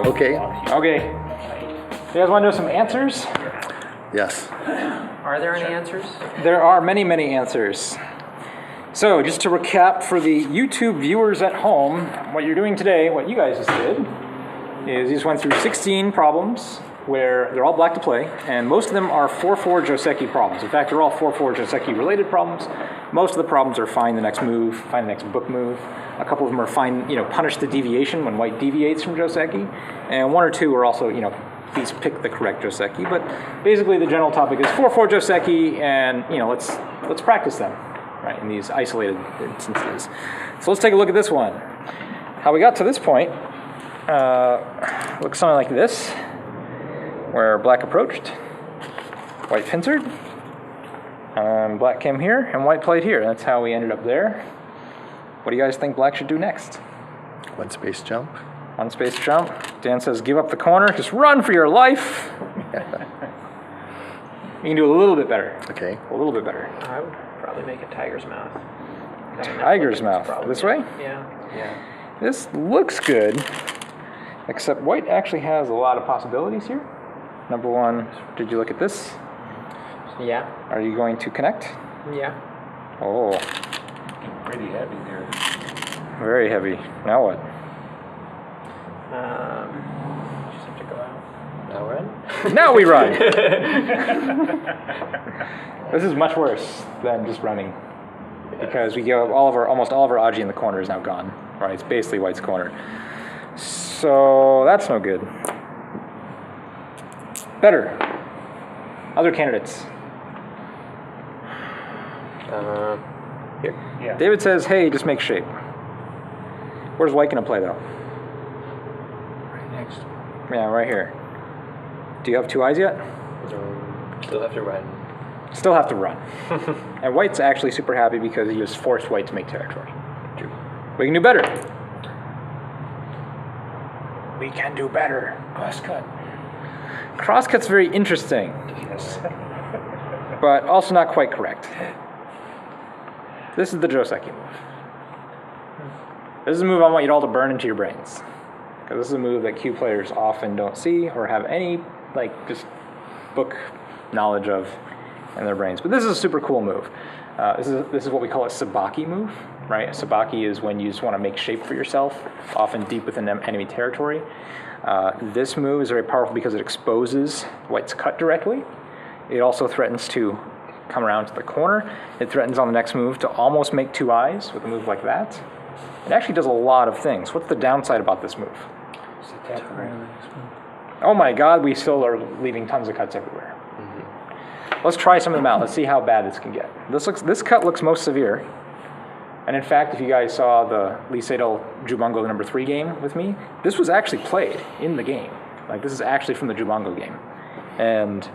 Okay. Okay. You guys want to know some answers? Yes. Are there any answers? There are many, many answers. So, just to recap for the YouTube viewers at home, what you're doing today, what you guys just did, is you just went through 16 problems where they're all black to play, and most of them are 4-4 Joseki problems. In fact, they're all 4-4 Joseki related problems. Most of the problems are find the next move, find the next book move. A couple of them are punish the deviation when white deviates from Joseki, and one or two are also, please pick the correct Joseki. But basically, the general topic is 4-4 Joseki, and let's practice them, right, in these isolated instances. So let's take a look at this one. How we got to this point looks something like this, where black approached, white pincered, black came here, and white played here. That's how we ended up there. What do you guys think black should do next? One space jump. One space jump. Dan says, give up the corner. Just run for your life. You can do a little bit better. Okay. A little bit better. I would probably make a tiger's mouth. Tiger's mouth. This way? Yeah. This looks good, except white actually has a lot of possibilities here. Number one, did you look at this? Yeah. Are you going to connect? Yeah. Oh. Pretty heavy there. Very heavy. Now what? Just have to go out. Now run? Now we run! This is much worse than just running, because we go almost all of our Aji in the corner is now gone. Right? It's basically white's corner. So that's no good. Better. Other candidates. Here. Yeah. David says, hey, just make shape. Where's white going to play, though? Right next. Yeah, right here. Do you have two eyes yet? Still have to run. Still have to run. And white's actually super happy because he just forced white to make territory. We can do better. We can do better. Crosscut. Crosscut's very interesting, Yes. but also not quite correct. This is the Joseki move. This is a move I want you all to burn into your brains, because this is a move that Q players often don't see or have any just book knowledge of in their brains. But this is a super cool move. This is what we call a Sibicky move, right? A Sibicky is when you just want to make shape for yourself, often deep within enemy territory. This move is very powerful because it exposes white's cut directly. It also threatens to come around to the corner. It threatens on the next move to almost make two eyes with a move like that. It actually does a lot of things. What's the downside about this move? Oh my god, we still are leaving tons of cuts everywhere. Let's try some of them out. Let's see how bad this can get. This cut looks most severe. And in fact, if you guys saw the Lee Sedol Jubango number 3 game with me, this was actually played in the game. This is actually from the Jubango game. And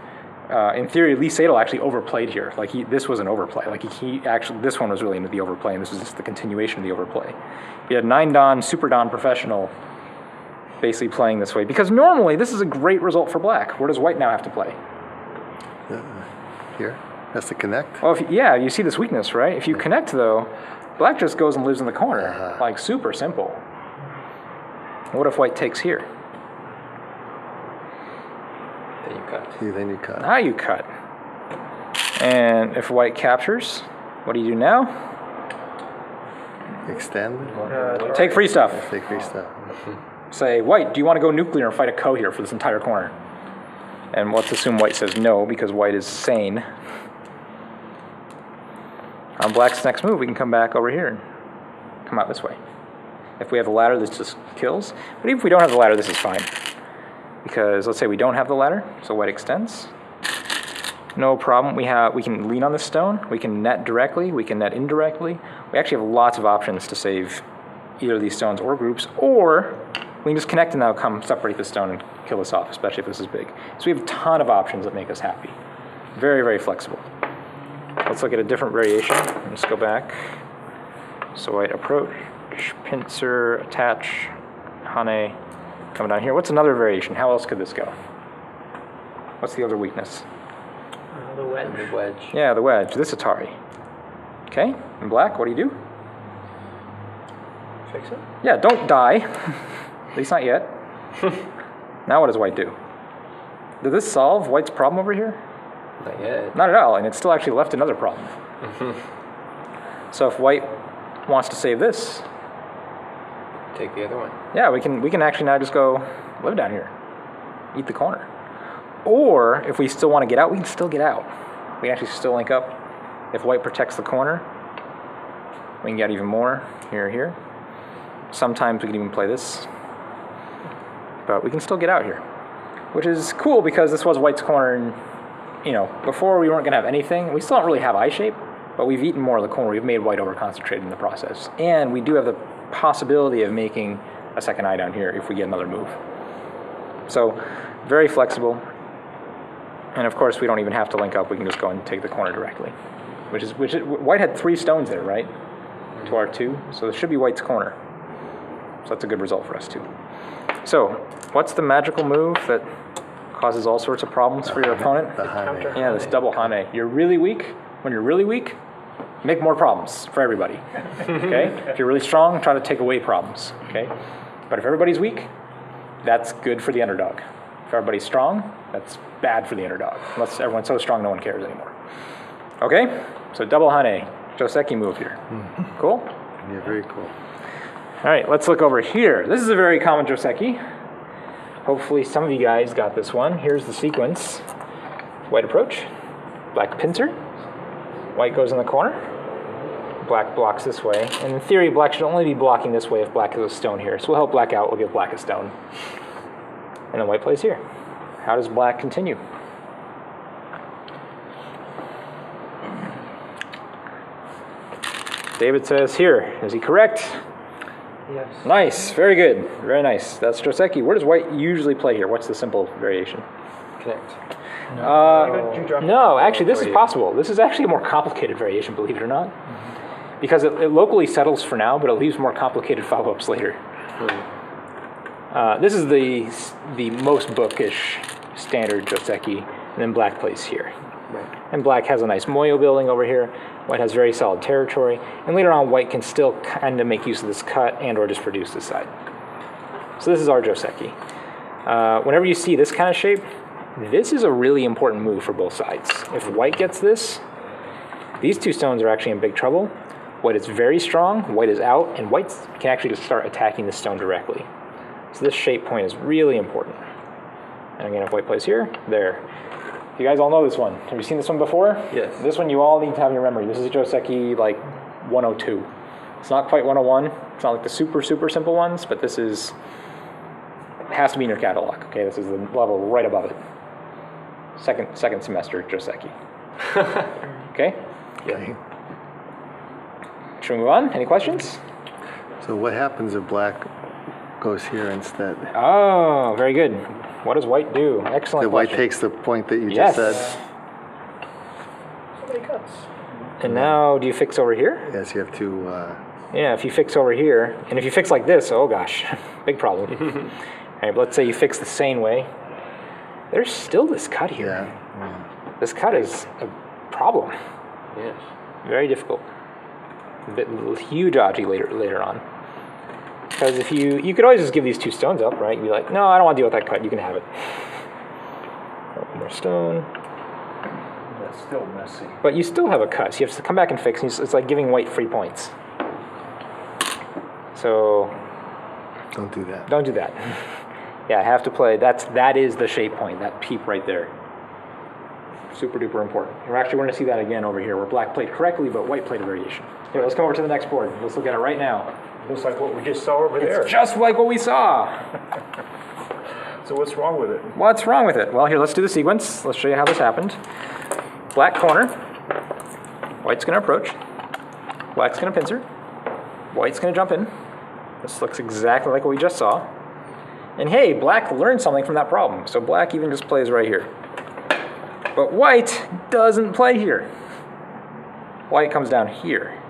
in theory, Lee Sedol actually overplayed here. This was an overplay. This one was really into the overplay, and this was just the continuation of the overplay. He had 9-Dan, Super Dan Professional basically playing this way. Because normally, this is a great result for black. Where does white now have to play? Here. Has to connect. Well, you see this weakness, right? If you connect, though, black just goes and lives in the corner. Super simple. What if white takes here? Then you cut. Then you cut. Now you cut. And if white captures, what do you do now? Extend. Take free stuff. Take free stuff. Say, white, do you want to go nuclear and fight a Ko here for this entire corner? And let's assume white says no, because white is sane. On black's next move, we can come back over here and come out this way. If we have the ladder, this just kills. But even if we don't have the ladder, this is fine. Because let's say we don't have the ladder, so white extends. No problem. We can lean on this stone. We can net directly. We can net indirectly. We actually have lots of options to save either of these stones or groups, or we can just connect and now come separate the stone and kill this off, especially if this is big. So we have a ton of options that make us happy. Very, very flexible. Let's look at a different variation. Let's go back. So white approach, pincer, attach, hane, coming down here. What's another variation? How else could this go? What's the other weakness? The wedge. The wedge. Yeah, the wedge. This Atari. Okay, in black, what do you do? Fix it? Yeah, don't die. At least not yet. Now what does white do? Did this solve white's problem over here? Not yet. Not at all, and it still actually left another problem. So if white wants to save this, Take the other one. yeah, we can actually now just go live down here, eat the corner. Or if we still want to get out, we can still get out. We can actually still link up. If white protects the corner, we can get even more here. Sometimes we can even play this, but we can still get out here, which is cool because this was white's corner, and before we weren't gonna have anything. We still don't really have eye shape, but we've eaten more of the corner. We've made white over-concentrated in the process, and we do have the possibility of making a second eye down here if we get another move. So very flexible, and of course we don't even have to link up. We can just go and take the corner directly, which is white had 3 stones there, right? To our 2, so this should be white's corner. So that's a good result for us too. So what's the magical move that causes all sorts of problems for your opponent? The hane. Yeah, this double hane. You're really weak. When you're really weak, make more problems for everybody. Okay? If you're really strong, try to take away problems. Okay? But if everybody's weak, that's good for the underdog. If everybody's strong, that's bad for the underdog. Unless everyone's so strong no one cares anymore. Okay? So double hane. Joseki move here. Cool? Yeah, very cool. All right, let's look over here. This is a very common Joseki. Hopefully some of you guys got this one. Here's the sequence. White approach, black pincer, white goes in the corner, black blocks this way. And in theory, black should only be blocking this way if black has a stone here. So we'll help black out, we'll give black a stone. And then white plays here. How does black continue? David says here. Is he correct? Yes. Nice, very good, very nice. That's Joseki. Where does white usually play here? What's the simple variation? Connect. No, actually, this is possible. This is actually a more complicated variation, believe it or not, because it locally settles for now, but it leaves more complicated follow-ups later. This is the most bookish standard Joseki, and then black plays here. Right. And black has a nice moyo building over here. White has very solid territory. And later on, white can still kind of make use of this cut and or just produce this side. So this is our Joseki. Whenever you see this kind of shape, this is a really important move for both sides. If white gets this, these 2 stones are actually in big trouble. White is very strong, white is out, and white can actually just start attacking the stone directly. So this shape point is really important. And again, if white plays here, there. You guys all know this one. Have you seen this one before? Yes. This one you all need to have in your memory. This is a Joseki like 102. It's not quite 101. It's not like the super simple ones, but this is, it has to be in your catalog. Okay, this is the level right above it. Second semester Joseki. Okay? Okay. Should we move on? Any questions? So what happens if black goes here instead? Oh, very good. What does white do? Excellent The white question. takes the point that you Yes. just said. So many cuts. And now, do you fix over here? Yes, you have to. Yeah, if you fix over here, and if you fix like this, oh gosh, big problem. All right, but let's say you fix the same way. There's still this cut here. Yeah. This cut is a problem. Yes. Very difficult. Huge oddity later on. Because if you could always just give these 2 stones up, right? You'd be like, no, I don't want to deal with that cut. You can have it. One more stone. That's still messy. But you still have a cut, so you have to come back and fix. And it's like giving white free points. So Don't do that. don't do that. Yeah, I have to play. That is the shape point. That peep right there. Super duper important. We're actually going to see that again over here, where black played correctly, but white played a variation. Here, let's come over to the next board. Let's look at it right now. Looks like what we just saw over there. It's just like what we saw. So what's wrong with it? What's wrong with it? Well, here, let's do the sequence. Let's show you how this happened. Black corner. White's going to approach. Black's going to pincer. White's going to jump in. This looks exactly like what we just saw. And hey, black learned something from that problem. So black even just plays right here. But white doesn't play here. White comes down here.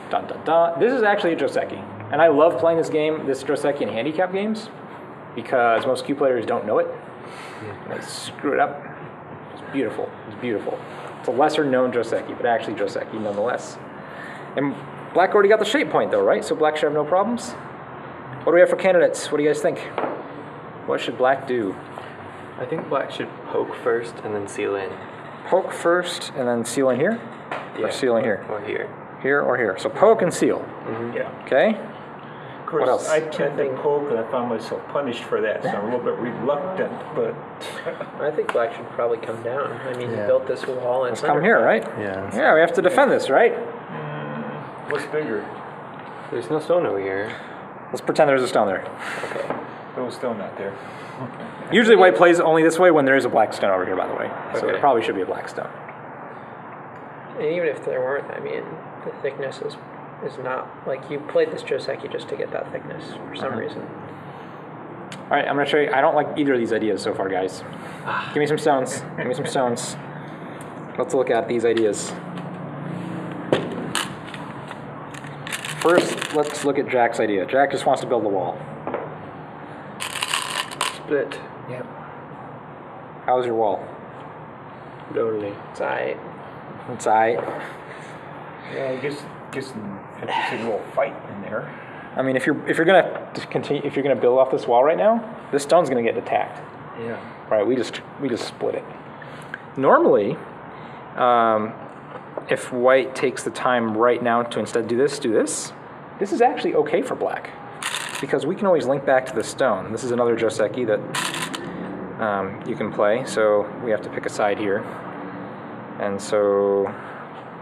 Dun, dun, dun. This is actually a Joseki. And I love playing this game, this Joseki in handicap games, because most Q players don't know it. And they screw it up. It's beautiful. It's beautiful. It's a lesser known Joseki, but actually Joseki nonetheless. And black already got the shape point though, right? So black should have no problems. What do we have for candidates? What do you guys think? What should black do? I think black should poke first and then seal in. Poke first and then seal in here? Or seal in here? Or here. Here or here. So poke and seal. Yeah. Okay? Of course, What else? I tend to poke, and I found myself punished for that, so I'm a little bit reluctant, but I think black should probably come down. I mean, Yeah. he built this wall and Let's come here, right? Yeah. Yeah, we have to defend this, right? what's bigger? There's no stone over here. Let's pretend there's a stone there. Okay. There was still not there. Usually white plays only this way when there is a black stone over here, by the way. So Okay. there probably should be a black stone. And even if there weren't, I mean, the thickness is not, like, you played this Joseki just to get that thickness for some reason. All right, I'm going to show you. I don't like either of these ideas so far, guys. Give me some stones. Give me some stones. Let's look at these ideas. First, let's look at Jack's idea. Jack just wants to build a wall. Split. Yep. How's your wall? Totally. It's alright. It's aight. Yeah, I guess a little fight in there. I mean, if you're gonna continue, if you're gonna build off this wall right now, this stone's gonna get attacked. Yeah. Right? We just split it. Normally, if white takes the time right now to instead do this. This is actually okay for black because we can always link back to the stone. This is another Joseki that you can play. So we have to pick a side here, and so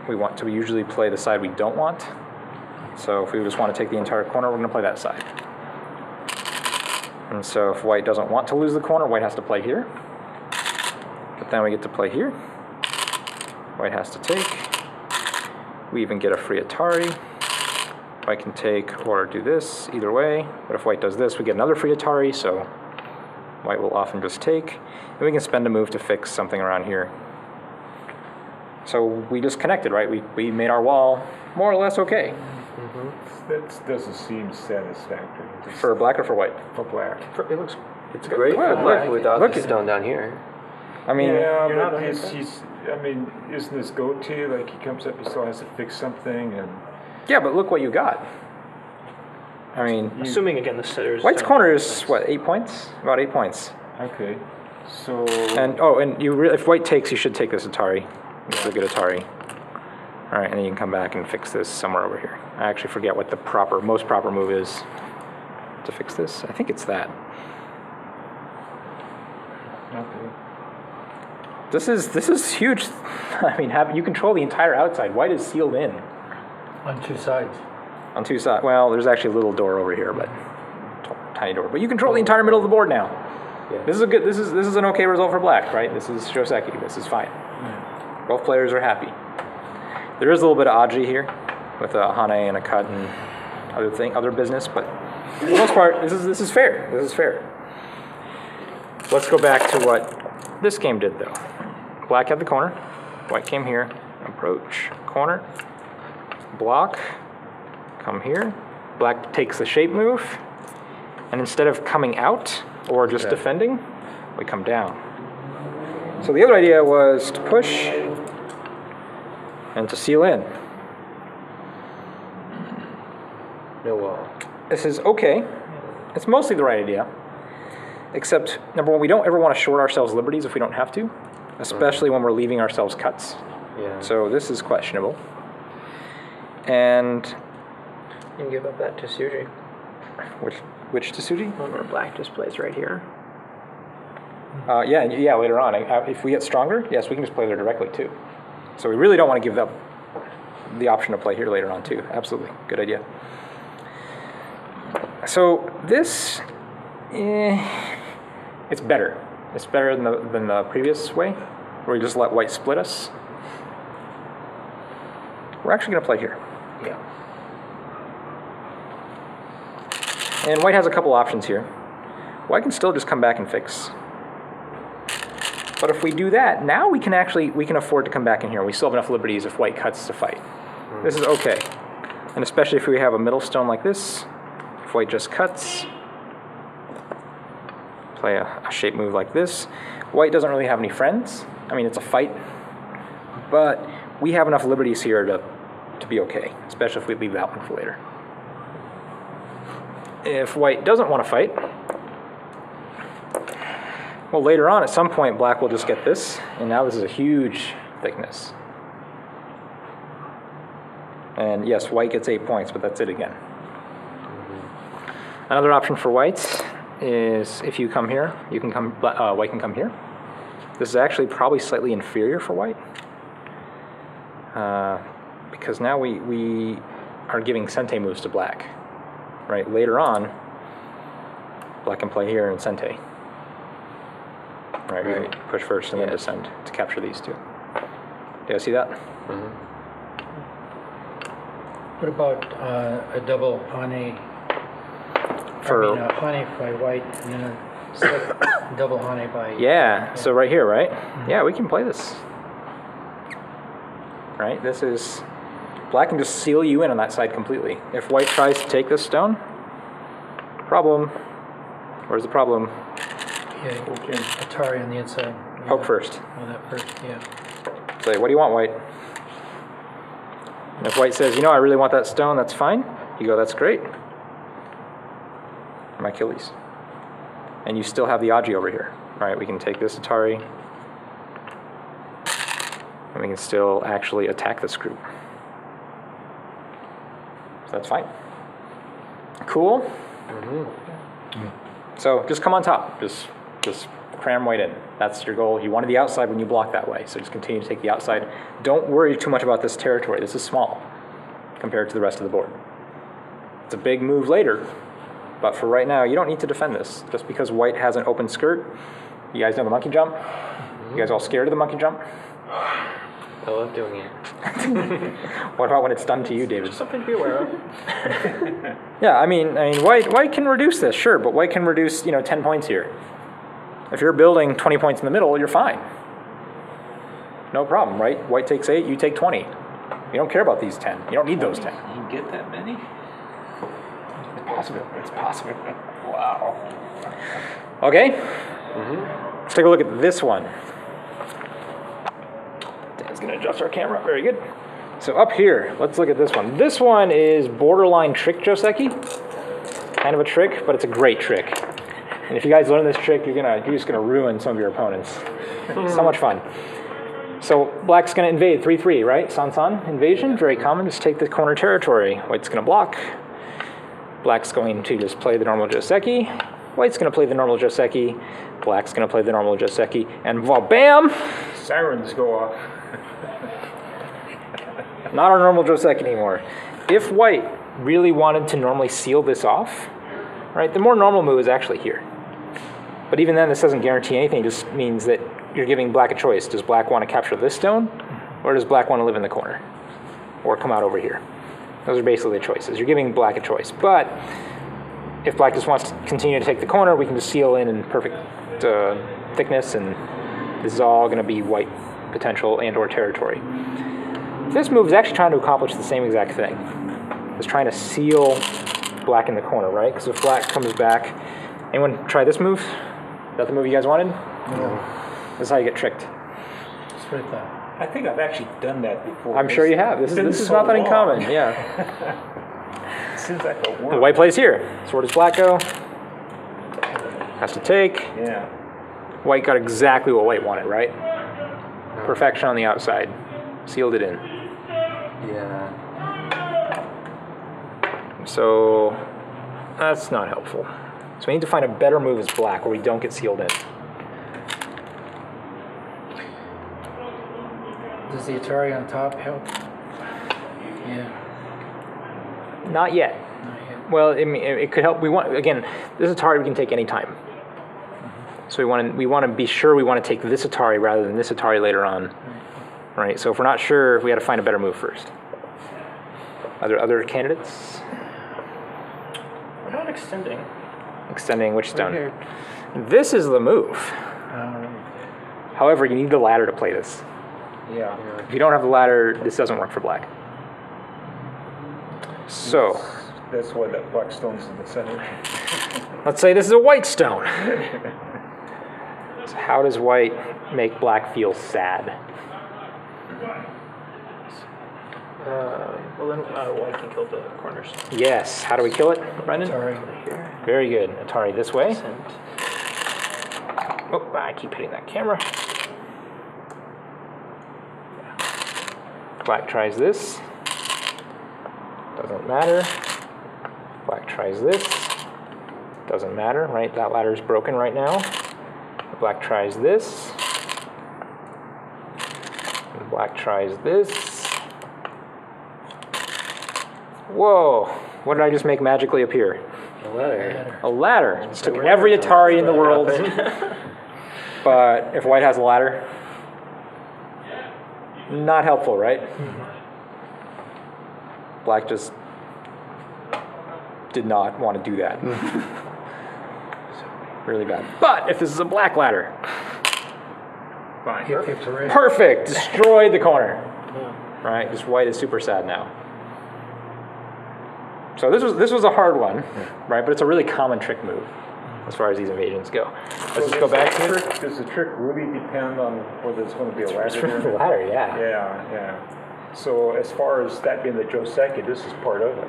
we usually play the side we don't want. So if we just want to take the entire corner, we're going to play that side. And so if white doesn't want to lose the corner, white has to play here. But then we get to play here. White has to take. We even get a free Atari. White can take or do this, either way. But if white does this, we get another free Atari, so white will often just take. And we can spend a move to fix something around here. So we just connected, right? We made our wall more or less okay. That doesn't seem satisfactory. For black or for white? For black. It's great Well, for black look- without look the at- stone down here. I mean, Yeah, You're not but on I mean, isn't this gote, like he comes up, he still has to fix something, and yeah, but look what you got. I mean, Assuming, again, the sitters. white's corner is, what, 8 points? About 8 points. okay, so And, if white takes, you should take this Atari. This is a good Atari. All right, and then you can come back and fix this somewhere over here. I actually forget what the most proper move is to fix this. I think it's that. okay. This is huge. I mean, you control the entire outside. White is sealed in On two sides. on two sides. Well, there's actually a little door over here, but tiny door. But you control the entire middle of the board now. Yeah. This is a good. This is an okay result for black, right? This is Joseki. This is fine. Both players are happy. There is a little bit of Aji here with a hane and a cut and other business, but for the most part, this is fair. This is fair. Let's go back to what this game did, though. Black had the corner. White came here. Approach. Corner. Block. Come here. Black takes the shape move. And instead of coming out or just defending, we come down. So the other idea was to push and to seal in. No wall. This is okay. It's mostly the right idea. Except, number one, we don't ever want to short ourselves liberties if we don't have to, especially when we're leaving ourselves cuts. Yeah. So this is questionable. And You can give up that to Suji. which Tsuji? Where black just plays right here. Yeah, later on. If we get stronger, yes, we can just play there directly too. So we really don't want to give up the option to play here later on too. Absolutely. Good idea. So this, it's better. It's better than the previous way, where we just let white split us. We're actually going to play here. Yeah. And white has a couple options here. White can still just come back and fix. But if we do that, now we can afford to come back in here. We still have enough liberties if white cuts to fight. This is okay. And especially if we have a middle stone like this, if white just cuts, play a shape move like this. White doesn't really have any friends. I mean, it's a fight. But we have enough liberties here to be okay, especially if we leave that one for later. if white doesn't want to fight, well, later on, at some point, black will just get this, and now this is a huge thickness. And yes, white gets 8 points, but that's it again. Another option for whites is if you come here, you can come. White can come here. This is actually probably slightly inferior for white, because now we are giving Sente moves to black. Right, later on, black can play here in Sente. Right, we can push first and then descend to capture these two. Do you guys see that? What about a double hane? For a hane by white and then a slick double hane by... yeah, so right here, right? Yeah, we can play this. Right, this is... Black can just seal you in on that side completely. If white tries to take this stone, problem. Where's the problem? Yeah, Atari on the inside. Yeah. Poke first. Oh, that first, yeah. Say, what do you want, white? And if white says, you know, I really want that stone, that's fine. You go, that's great. My Achilles. And you still have the Aji over here. All right, we can take this Atari. And we can still actually attack this group. So that's fine. Cool? So just come on top. Just cram white in. That's your goal. You wanted the outside when you block that way, so just continue to take the outside. Don't worry too much about this territory. This is small compared to the rest of the board. It's a big move later, but for right now, you don't need to defend this. Just because white has an open skirt, you guys know the monkey jump? You guys all scared of the monkey jump? I love doing it. What about when it's done to you, David? Something to be aware of. Yeah, I mean, white can reduce this, sure, but white can reduce, 10 points here. If you're building 20 points in the middle, you're fine. No problem, right? White takes 8, you take 20. You don't care about these 10. You don't need those 10. You can get that many? It's possible. It's possible. Wow. Okay. Let's take a look at this one. Dan's going to adjust our camera. Very good. So up here, let's look at this one. This one is borderline trick Joseki. Kind of a trick, but it's a great trick. And if you guys learn this trick, you're just gonna ruin some of your opponents. So much fun. So black's gonna invade 3/3, right? San invasion, very common. Just take the corner territory. White's gonna block. Black's going to just play the normal Joseki. White's gonna play the normal Joseki. Black's gonna play the normal Joseki, and bam! Sirens go off. Not our normal Joseki anymore. If white really wanted to normally seal this off, right, the more normal move is actually here. But even then, this doesn't guarantee anything. It just means that you're giving black a choice. Does black want to capture this stone, or does black want to live in the corner, or come out over here? Those are basically the choices. You're giving black a choice. But if black just wants to continue to take the corner, we can just seal in perfect thickness, and this is all going to be white potential and or territory. This move is actually trying to accomplish the same exact thing. It's trying to seal black in the corner, right? Because if black comes back, anyone try this move? Is that the move you guys wanted? No. This is how you get tricked. It's right there. I think I've actually done that before. I'm sure you have. This is not that uncommon. Yeah. It seems like a The word. white plays here. So where does black go? Has to take. Yeah. White got exactly what white wanted, right? Perfection on the outside. Sealed it in. Yeah. So that's not helpful. So we need to find a better move as black where we don't get sealed in. Does the Atari on top help? Yeah, Not yet. not yet. Well, it could help. We want, again, this Atari we can take any time. So we want to be sure we want to take this Atari rather than this Atari later on. Right? So if we're not sure, we got to find a better move first. Are there other candidates? We're not extending. Extending which stone? Right here. This is the move. Alright. However, you need the ladder to play this. Yeah. If you don't have the ladder, this doesn't work for black. So, That's why that black stone's in the center. let's say this is a white stone. So how does white make black feel sad? Well, then white can kill the corners. Yes. How do we kill it, Brendan? Sorry. Very good. Atari this way. Sent. Oh, I keep hitting that camera. Black tries this. Doesn't matter. Black tries this. Doesn't matter, right? That ladder is broken right now. Black tries this. And black tries this. Whoa! What did I just make magically appear? A ladder. A ladder. Just took every Atari in the world. But if white has a ladder, not helpful, right? Black just did not want to do that. Really bad. But if this is a black ladder, Fine. perfect. Destroyed the corner. Right? Just white is super sad now. So this was a hard one, right? But it's a really common trick move as far as these invasions go. Let's just go back to it. Does the trick really depend on whether it's going to be a ladder? The ladder, yeah. Yeah. So as far as that being the Joseki, this is part of it.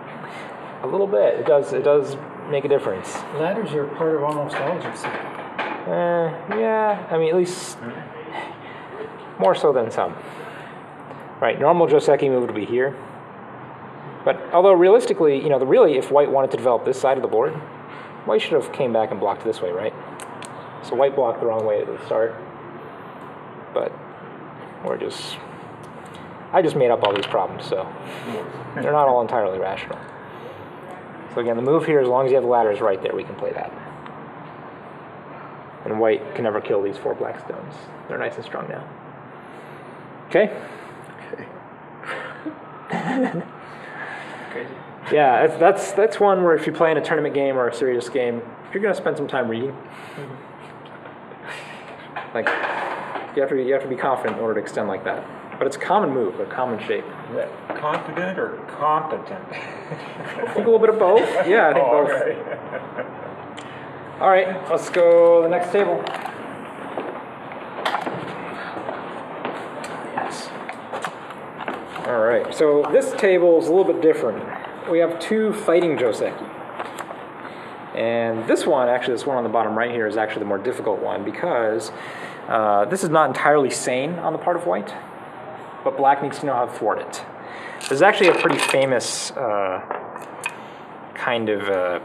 A little bit. It does make a difference. Ladders are part of almost all Joseki. Yeah. I mean, at least more so than some. Right. Normal Joseki move would be here. But although realistically, if white wanted to develop this side of the board, white should have came back and blocked this way, right? So white blocked the wrong way at the start. But I just made up all these problems, so they're not all entirely rational. So again, the move here, as long as you have the ladders right there, we can play that. And white can never kill these 4 black stones. They're nice and strong now. Okay? Crazy. Yeah, that's one where if you play in a tournament game or a serious game, you're going to spend some time reading. Like, you have to be confident in order to extend like that. But it's a common move, a common shape. Is that confident or competent? I think a little bit of both. Yeah, I think both. Okay. All right, let's go to the next table. Yes. All right, so this table is a little bit different. We have 2 fighting Joseki. And this one on the bottom right here is actually the more difficult one because this is not entirely sane on the part of white, but black needs to know how to thwart it. There's actually a pretty famous kind of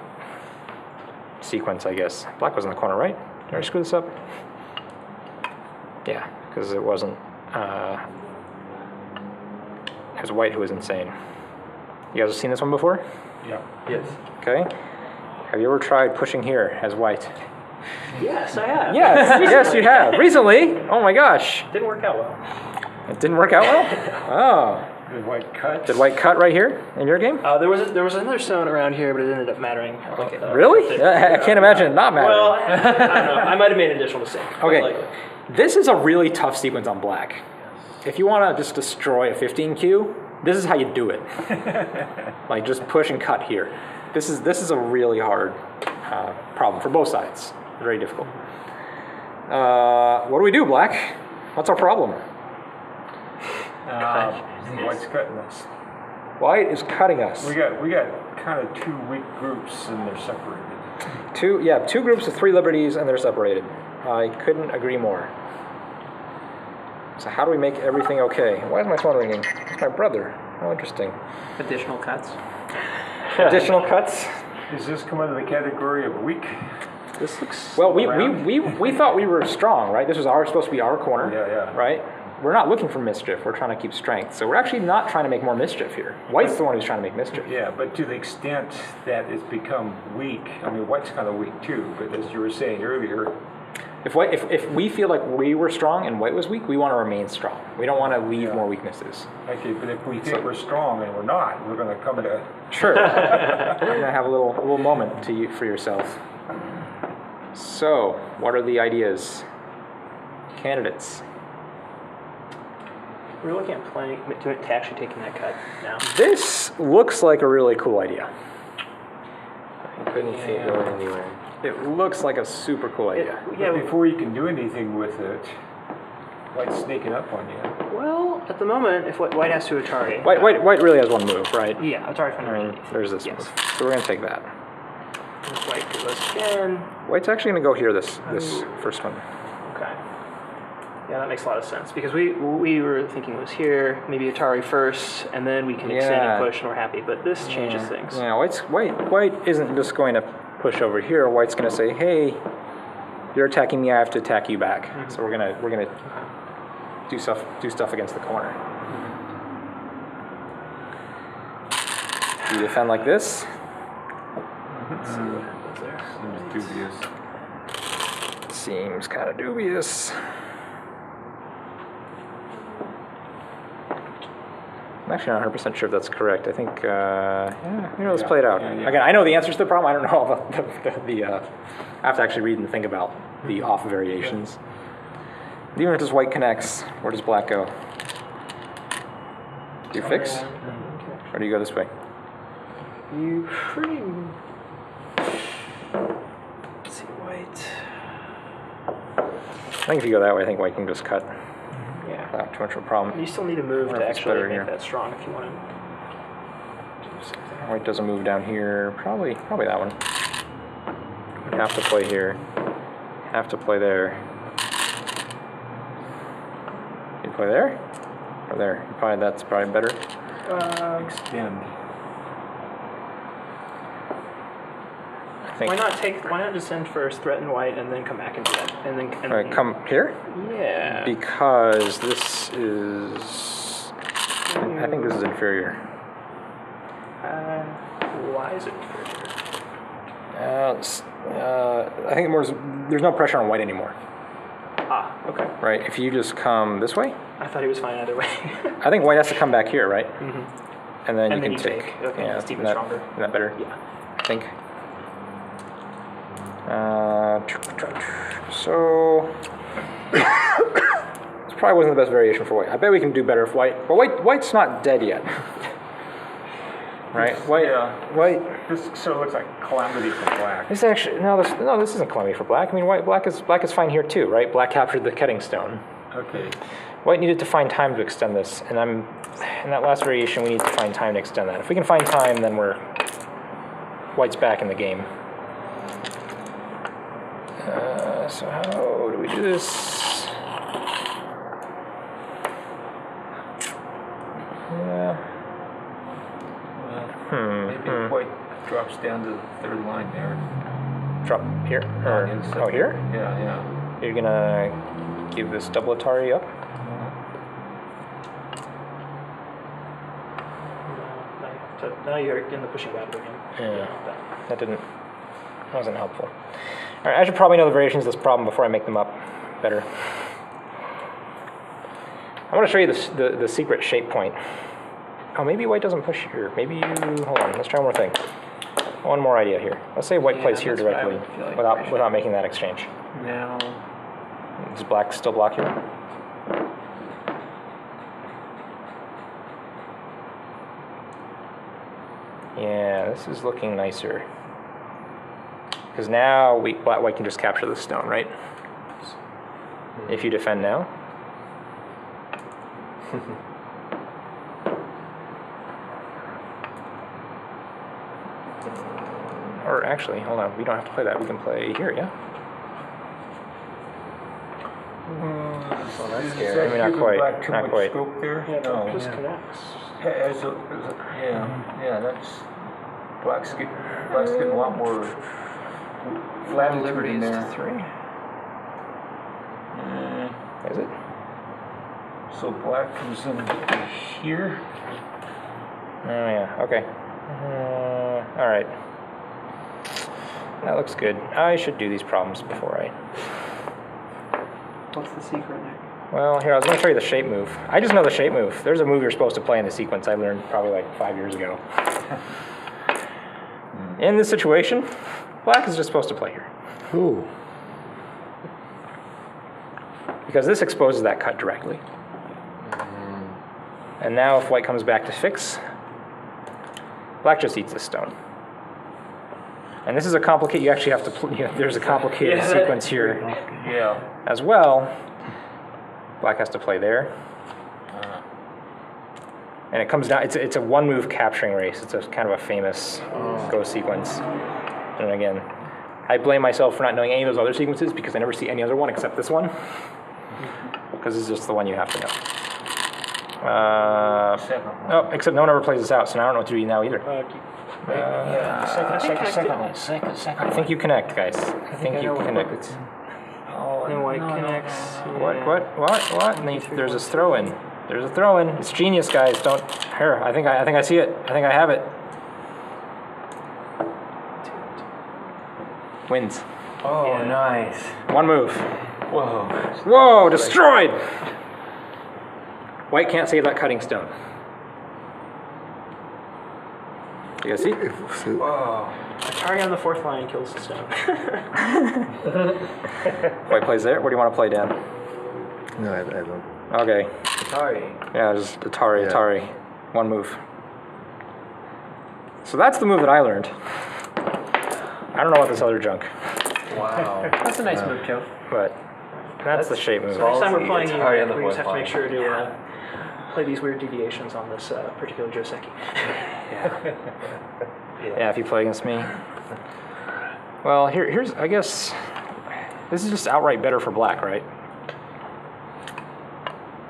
sequence, I guess. Black was in the corner, right? Did I screw this up? Yeah, because it wasn't. It was white who was insane. You guys have seen this one before? Yeah. Yes. Okay. Have you ever tried pushing here as white? Yes, I have. Yes, you have. Recently. Oh my gosh. Didn't work out well. It didn't work out well? Oh. The white cuts. Did white cut right here in your game? There was another stone around here, but it ended up mattering. Really? I can't imagine it not mattering. Well, I don't know. I might have made an additional mistake. Okay. Like, This is a really tough sequence on black. If you want to just destroy a 15Q, this is how you do it. Like just push and cut here. This is a really hard problem for both sides. Very difficult. What do we do, black? What's our problem? White's cutting us. White is cutting us. We got kind of 2 weak groups and they're separated. Two groups of 3 liberties and they're separated. I couldn't agree more. So how do we make everything okay? Why is my phone ringing? It's my brother. Oh, interesting. Additional cuts. Additional cuts. Does this come under the category of weak? This looks well. We thought we were strong, right? This was supposed to be our corner. Yeah. Right. We're not looking for mischief. We're trying to keep strength. So we're actually not trying to make more mischief here. White's the one who's trying to make mischief. Yeah, but to the extent that it's become weak, I mean, white's kind of weak too. But as you were saying earlier, If we feel like we were strong and white was weak, we want to remain strong. We don't want to leave more weaknesses. okay, but if we think we're strong and we're not, we're going to come to. Sure. You're going to have a little moment for yourself. So, what are the ideas? Candidates. we're looking at playing to actually taking that cut now. This looks like a really cool idea. I couldn't see it going anywhere. It looks like a super cool idea. But before you can do anything with it, White's sneaking up on you. Well, at the moment, if white has to Atari. White really has one move, right? Yeah, Atari find I mean, there's this move. So we're gonna take that. White goes again. White's actually gonna go here this first one. Okay. Yeah, that makes a lot of sense because we were thinking it was here, maybe Atari first, and then we can extend and push, and we're happy. But this changes things. Yeah, white isn't just going to push over here. White's gonna say, hey, you're attacking me. I have to attack you back. So we're gonna do stuff against the corner. You defend like this. Seems dubious. Seems kind of dubious. I'm actually not 100% sure if that's correct. I think, let's play it out. Yeah. Again, I know the answers to the problem. I don't know about the I have to actually read and think about the off variations. Even if this white connects, where does black go? Do you fix? Or do you go this way? You pretty. Let's see, white. I think if you go that way, I think white can just cut. Yeah. Not too much of a problem. You still need to move wonder to if it's actually better make here. that strong if you want to do something. White doesn't move down here. Probably that one. Have to play here. Have to play there. You play there? Or there? That's probably better. Extend. I think. Why not just send first, threaten white, and then come back and do that, and then. And Alright, come here? Yeah. Because this is. I think this is inferior. Why is it inferior? I think there's no pressure on white anymore. Ah, okay. Right? If you just come this way, I thought he was fine either way. I think white has to come back here, right? Mm-hmm. And then And you then can you take. take. Okay, yeah, that's even isn't stronger. Isn't that better? Yeah. I think. So this probably wasn't the best variation for white. I bet we can do better if white. But white's not dead yet. Right? White. This sort of looks like calamity for black. This actually this isn't calamity for black. I mean, black is fine here too, right? Black captured the cutting stone. Okay. White needed to find time to extend this, and in that last variation we need to find time to extend that. If we can find time, then white's back in the game. So how do we do this? Yeah. Maybe if white drops down to the third line there. Drop here? Yeah, Here? Yeah. You're gonna give this double Atari up? Now you're in the pushing battle again. Yeah. That wasn't helpful. Alright, I should probably know the variations of this problem before I make them up better. I want to show you the secret shape point. Oh, maybe white doesn't push here. Maybe you... Hold on, let's try one more thing. One more idea here. Let's say white plays here that's what I directly would feel like without making that exchange. Now, Does black still block here? Yeah, this is looking nicer. Because now white can just capture the stone, right? If you defend now. Or actually, hold on, we don't have to play that. We can play here, yeah? So that's Is scary. that Maybe not giving quite, black too not much quite. scope there? yeah, No. just connects. Yeah, that's black's getting a lot more latitude in there. 3. Is it? So black comes in here. Oh yeah, okay. All right. That looks good. I should do these problems before I... What's the secret, Nick? Well, here, I was going to show you the shape move. I just know the shape move. There's a move you're supposed to play in the sequence I learned probably like 5 years ago. In this situation, black is just supposed to play here. Ooh. Because this exposes that cut directly. And now if white comes back to fix, black just eats this stone. And this is a complicated, you actually have to, there's a complicated sequence here Yeah. as well. Black has to play there. And it comes down, it's a one move capturing race. It's a kind of a famous go sequence. And again, I blame myself for not knowing any of those other sequences because I never see any other one except this one. Because it's just the one you have to know. Oh, except no one ever plays this out, so now I don't know what to do now either. Second. I think you connect, guys. I think you connect. Then white connects. What? And then there's this throw in. There's a throw in. It's genius, guys. Don't. Here, I think I see it. I think I have it. Wins. Oh, Yeah. nice. One move. Whoa. Whoa, destroyed! White can't save that cutting stone. You guys see? Whoa. Atari on the 4th line kills the stone. White plays there. What do you want to play, Dan? No, I don't. Okay. Atari. Yeah, just Atari, Yeah. Atari. One move. So that's the move that I learned. I don't know about this other junk, Wow. That's a nice move, Joe. but that's the shape move. Next time we're Ballsy. playing, Atari on the we just have to 4th make sure to play these weird deviations on this particular Joseki. Yeah, if you play against me. Well, here's, I guess, this is just outright better for black, right?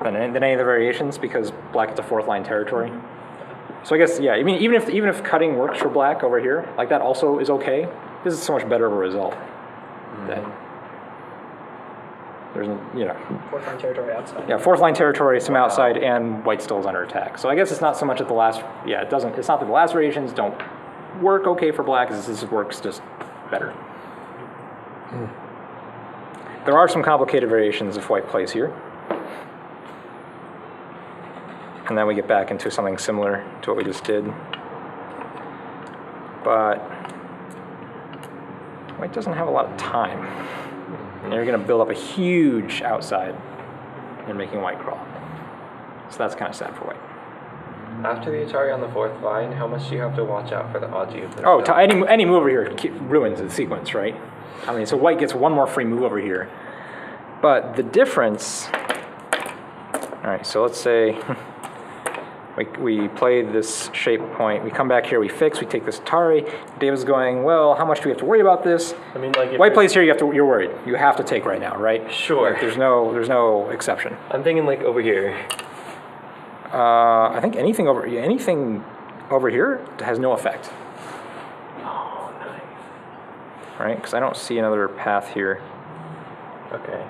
Than any of the variations, because black gets a 4th line territory. So I guess, yeah, I mean, even if cutting works for black over here, like that also is okay. This is so much better of a result. That there's, you know, 4th line territory outside. yeah, 4th line territory, some outside, and white still is under attack. So I guess it's not so much that the last, yeah, it doesn't, it's not that the last variations don't work okay for black, this works just better. There are some complicated variations if white plays here. And then we get back into something similar to what we just did. But white doesn't have a lot of time. And you're going to build up a huge outside and making white crawl. So that's kind of sad for white. After the Atari on the 4th line, how much do you have to watch out for the Aji? Oh, any move over here ruins the sequence, right? I mean, so white gets one more free move over here. But the difference... All right, so let's say we play this shape point. We come back here, we fix, we take this Atari. David's going, well, how much do we have to worry about this? I mean, like, if White plays here, you're worried. You have to take right now, right? Sure. Like, there's no exception. I'm thinking like over here. I think anything over here has no effect. Oh, nice. Right? Because I don't see another path here. Okay.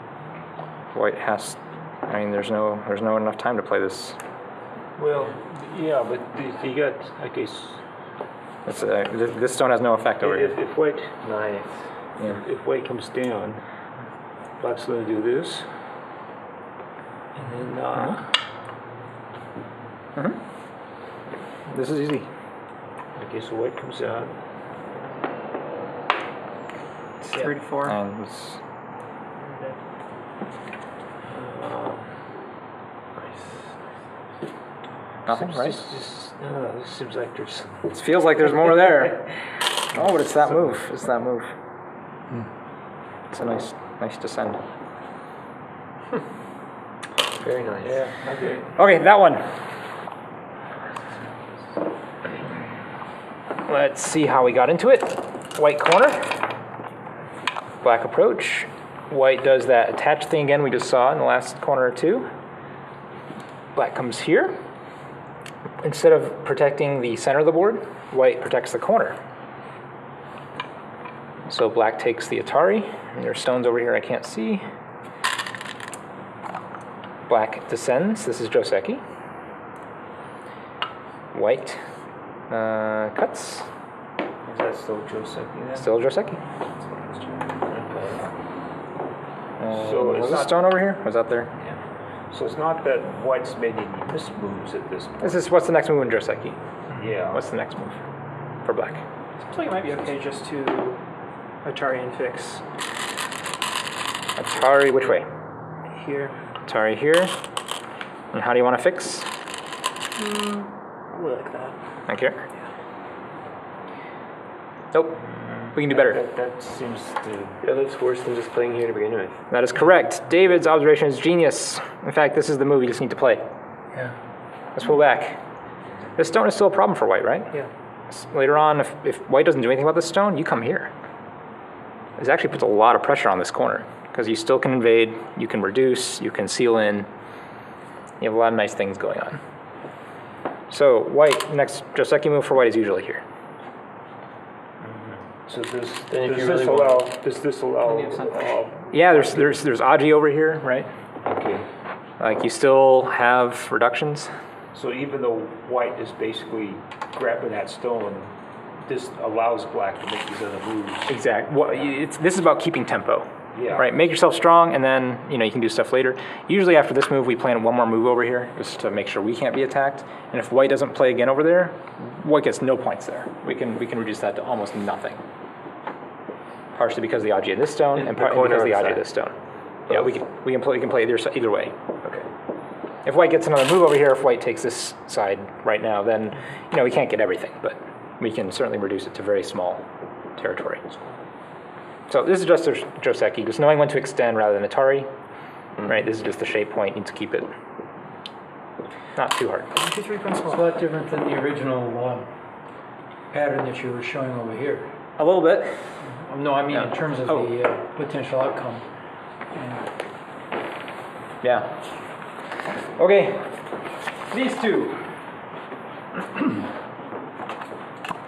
White has. I mean, there's no enough time to play this. Well, yeah, but you got, I guess, This stone has no effect over here. if white, Nice. if white comes down, black's going to do this, and then This is easy. I guess the white comes out. 3 to 4. And this, nothing, right? This seems like there's. It feels like there's more there. Oh, but it's that move. It's that move. It's a nice descend. Very nice. Yeah. Okay. Okay, that one. Let's see how we got into it. White corner. Black approach. White does that attached thing again we just saw in the last corner or two. Black comes here. Instead of protecting the center of the board, white protects the corner. So black takes the Atari, and there's stones over here I can't see. Black descends. This is Joseki. White cuts. Is that still Joseki then? Still Joseki. So it's was this not- stone over here? Was that there? So it's not that white's made any mismoves at this point. This is what's the next move in Joseki? Yeah. What's the next move for black? Seems like it might be okay just to Atari and fix Atari, which way? here. Atari here. And how do you want to fix? Probably like that. Like here? Nope. We can do better. That seems to. Yeah, that's worse than just playing here to begin with. That is correct. David's observation is genius. In fact, this is the move you just need to play. Yeah. Let's pull back. This stone is still a problem for white, right? Yeah. Later on, if white doesn't do anything about this stone, you come here. This actually puts a lot of pressure on this corner because you still can invade, you can reduce, you can seal in. You have a lot of nice things going on. So white, next Joseki move for white is usually here. So does Then if you this really allow? want- Does this allow? you have something. Yeah, there's Aji over here, right? Okay. Like you still have reductions. So even though white is basically grabbing that stone, this allows black to make these other moves. Exactly. Well, this is about keeping tempo. Yeah. Right. Make yourself strong, and then you can do stuff later. Usually after this move, we plan one more move over here just to make sure we can't be attacked. And if white doesn't play again over there, white gets no points there. We can reduce that to almost nothing. Partially because of the Aji of this stone, and partly corner because of the or Aji side? of this stone. Yeah, we can play either way. Okay. If white gets another move over here, if white takes this side right now, then we can't get everything, but we can certainly reduce it to very small territory. So this is just a Joseki, just knowing when to extend rather than Atari. Right, this is just the shape point, need to keep it not too hard. 1, 2, 3 It's principle. a lot different than the original pattern that you were showing over here. A little bit. No, I mean in terms of Oh. the potential outcome. Yeah. Okay, these two.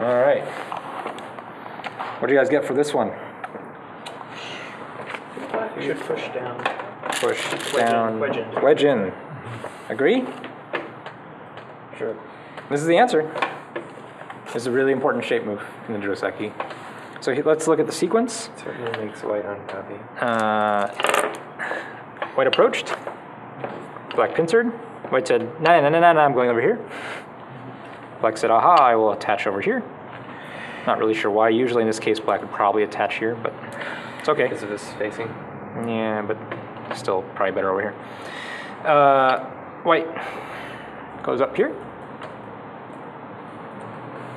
All right. What do you guys get for this one? You should push down. Push Wedge down. in, wedge in. Wedge in. Agree? Sure. This is the answer. This is a really important shape move in the Joseki. So let's look at the sequence. Certainly makes white unhappy. White approached. Black pincered. White said, no, I'm going over here. Black said, aha, I will attach over here. Not really sure why. Usually in this case, black would probably attach here, but it's okay. Because of his spacing. Yeah, but still probably better over here. White goes up here.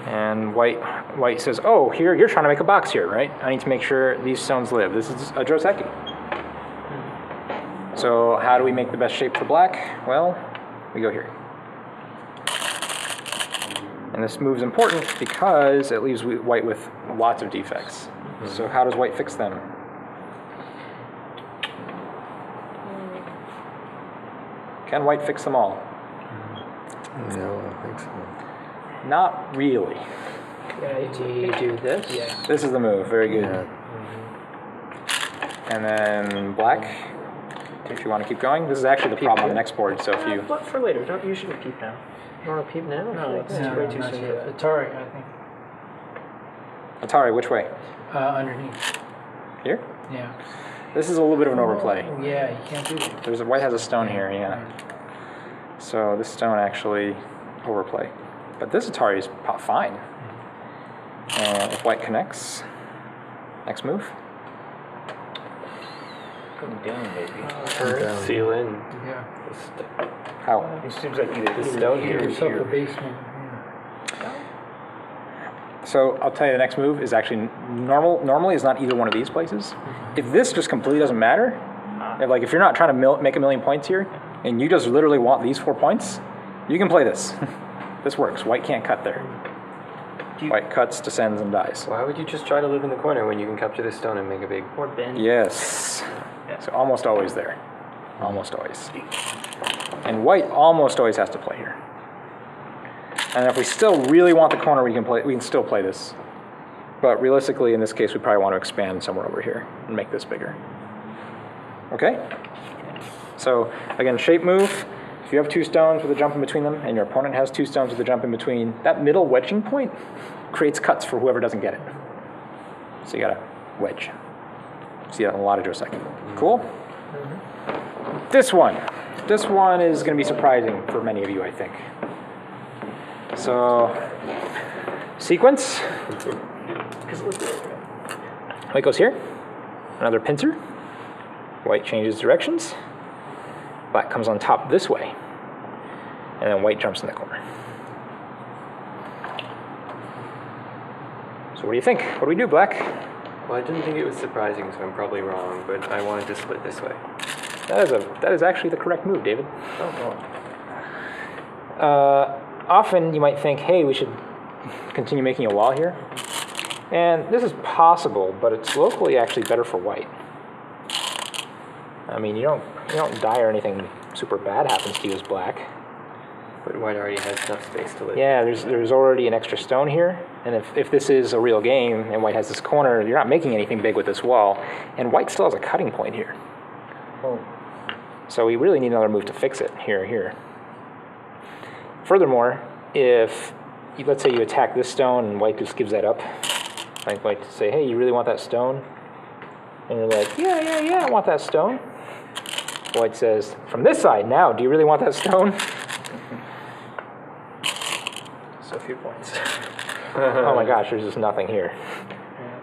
And white says, oh, here, you're trying to make a box here, right? I need to make sure these stones live. This is a Joseki. So how do we make the best shape for black? Well, we go here. And this move's important because it leaves white with lots of defects. So how does white fix them? Can white fix them all? No, I don't think so. Not really. Yeah, you do this. Yeah. This is the move. Very good. Yeah. And then black, if you want to keep going. This is actually the problem on the next board, so if you... But for later, don't usually peep now. You want to peep now? No, it's it's way too not soon. yet. Atari, I think. Atari, which way? Underneath. Here? Yeah. This is a little bit of an overplay. Yeah, you can't do that. White has a stone here, yeah. So this stone actually overplay. But this Atari is fine. And if white connects, next move. Come down, maybe. Down. Seal in. Yeah. How? It seems like either The stone Give here. yourself a basement. So I'll tell you the next move is actually normally is not either one of these places. If this just completely doesn't matter, if you're not trying to make a million points here, and you just literally want these 4 points, you can play this. This works. White can't cut there. White cuts, descends, and dies. Why would you just try to live in the corner when you can capture this stone and make a big... Or bend. Yes. So almost always there. Almost always. And white almost always has to play here. And if we still really want the corner, we can still play this. But realistically, in this case, we probably want to expand somewhere over here and make this bigger. Okay? So again, shape move. If you have 2 stones with a jump in between them, and your opponent has 2 stones with a jump in between, that middle wedging point creates cuts for whoever doesn't get it. So you gotta wedge. See that in a lot of Joseki. Cool? This one is gonna be surprising for many of you, I think. So, sequence. White goes here. Another pincer. White changes directions. Black comes on top this way. And then white jumps in the corner. So what do you think? What do we do, Black? Well, I didn't think it was surprising, so I'm probably wrong, but I wanted to split this way. That is actually the correct move, David. Oh, Often you might think, hey, we should continue making a wall here. And this is possible, but it's locally actually better for white. I mean, you don't die or anything super bad happens to you as black. but white already has enough space to live. Yeah, there's already an extra stone here, and if this is a real game and white has this corner, you're not making anything big with this wall, and white still has a cutting point here. Oh. So we really need another move to fix it here. Furthermore, if let's say you attack this stone and white just gives that up, like white to say, hey, you really want that stone? And you're like, yeah, I want that stone. White says, from this side now, do you really want that stone? So a few points. Oh my gosh, there's just nothing here.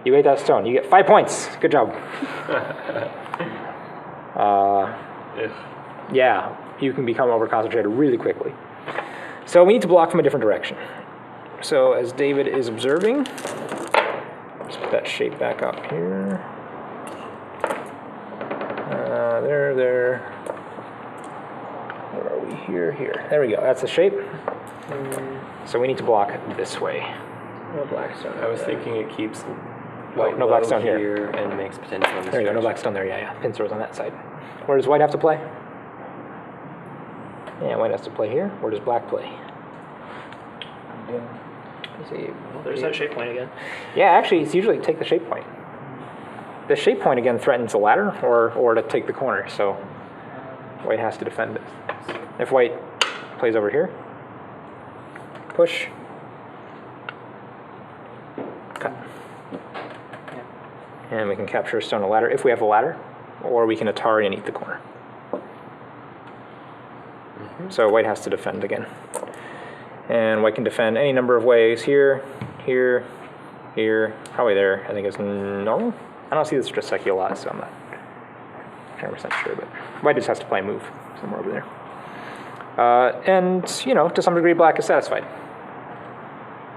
You ate that stone, you get 5 points. Good job. Yeah, you can become over-concentrated really quickly. So we need to block from a different direction. So as David is observing, let's put that shape back up here. There. Where are we? Here. There we go. That's the shape. So we need to block this way. No black stone. I was thinking it keeps White, no black low stone here. and makes potential on this There you go. No black stone there. Yeah. Pincer was on that side. Where does white have to play? Yeah, white has to play here. Where does black play? There's that shape point again. Yeah, actually, it's usually take the shape point. The shape point again threatens the ladder or to take the corner, so white has to defend this. If white plays over here, push, cut. And we can capture a stone a ladder if we have a ladder, or we can Atari and eat the corner. So white has to defend again. And white can defend any number of ways. Here, probably there. I think it's normal. I don't see this Joseki a lot, so I'm not 100% sure, but white just has to play a move somewhere over there. And, to some degree, black is satisfied.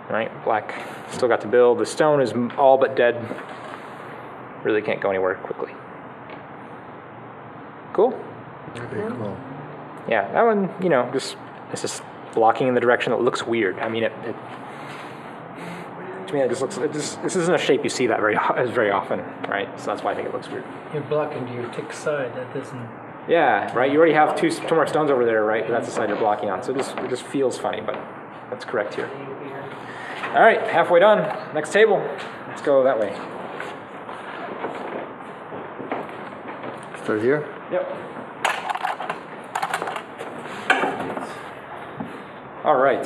Right? Black still got to build. The stone is all but dead. Really can't go anywhere quickly. Cool? Very cool. Yeah, that one, it's just blocking in the direction that looks weird. I mean, to me, this isn't a shape you see that very often, right? So that's why I think it looks weird. You're blocking to your tick side. That doesn't. Yeah, right. You already have two more stones over there, right? But that's the side you're blocking on. So it just feels funny, but that's correct here. All right, halfway done. Next table. Let's go that way. Start here? Yep. All right.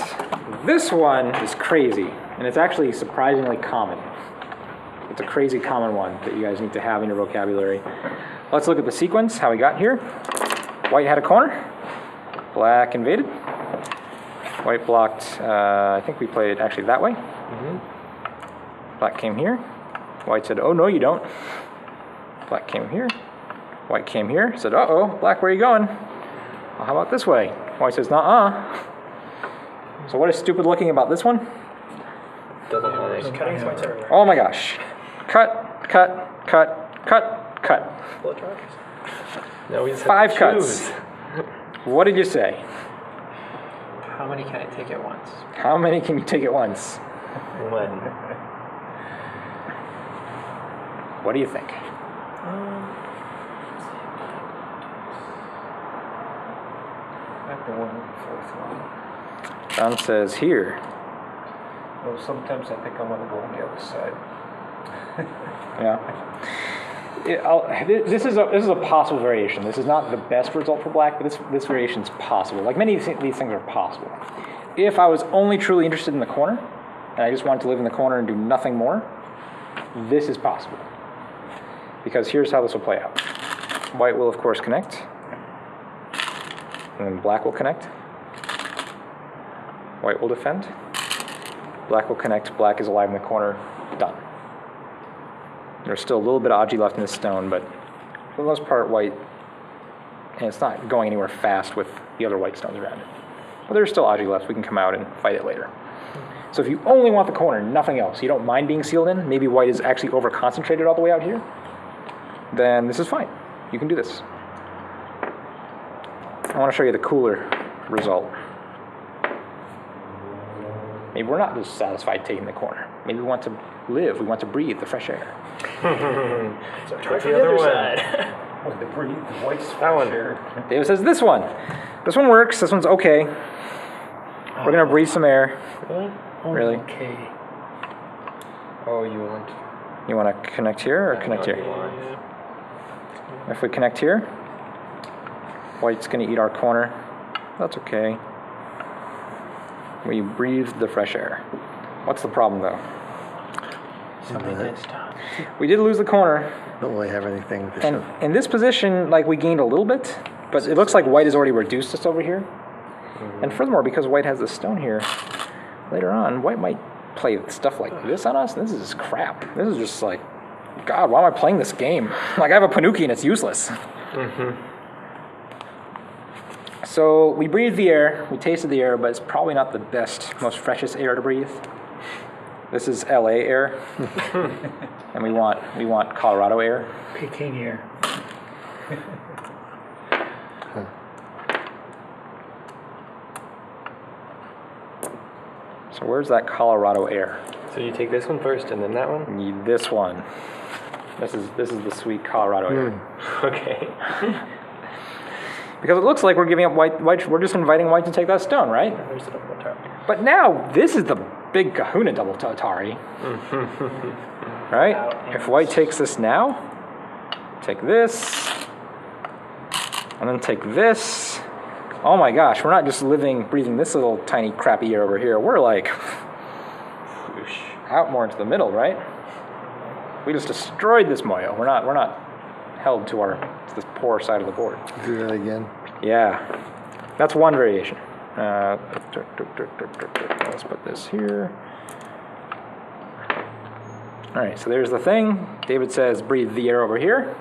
This one is crazy, and it's actually surprisingly common. It's a crazy common one that you guys need to have in your vocabulary. Let's look at the sequence, how we got here. White had a corner. Black invaded. White blocked, I think we played actually that way. Black came here. White said, oh, no, you don't. Black came here. White came here, said, uh-oh, black, where are you going? Well, how about this way? White says, nuh-uh. So what is stupid looking about this one? Double There's hane. cutting points everywhere. Oh my gosh. Cut. Split tracks. No, we just 5 have to cuts. choose. What did you say? How many can I take at once? How many can you take at once? When? What do you think? After one, fourth one. John says here. Well, sometimes I think I want to go on the other side. Yeah. This is a possible variation. This is not the best result for black, but this variation is possible. Like many of these things are possible. If I was only truly interested in the corner, and I just wanted to live in the corner and do nothing more, this is possible. Because here's how this will play out. White will, of course, connect. And then black will connect. White will defend. Black will connect. Black is alive in the corner. Done. There's still a little bit of Aji left in this stone, but for the most part, white, and it's not going anywhere fast with the other white stones around it. But there's still Aji left. We can come out and fight it later. So if you only want the corner, nothing else, you don't mind being sealed in, maybe white is actually over-concentrated all the way out here, then this is fine. You can do this. I want to show you the cooler result. Maybe we're not just satisfied taking the corner. Maybe we want to live, we want to breathe the fresh air. So try for the other side. Oh, the white's That one. there. David says this one. This one works, this one's okay. We're gonna breathe some air. Really? Okay. Oh, you want? You wanna connect here or connect here? If we connect here, white's gonna eat our corner. That's okay. We breathe the fresh air. What's the problem though? We did lose the corner, Don't really have anything to and show. in this position, like we gained a little bit, but it looks like white has already reduced us over here. And furthermore, because white has this stone here, later on, white might play stuff like this on us. This is just crap. This is just like, God, why am I playing this game? Like I have a Panuki and it's useless. So we breathed the air, we tasted the air, but it's probably not the best, most freshest air to breathe. This is LA air, and we want Colorado air. Peking here. So where's that Colorado air? So you take this one first and then that one? Need this one. This is the sweet Colorado air. Okay. Because it looks like we're giving up white. We're just inviting white to take that stone, right? There's the double tap. But now this is the big Kahuna double Atari, right? If white takes this now, take this, and then take this. Oh my gosh, we're not just breathing this little tiny crappy air over here. We're like out more into the middle, right? We just destroyed this moyo. We're not held to this poor side of the board. Do that again. Yeah, that's one variation. Let's put this here. All right, so there's the thing. David says breathe the air over here.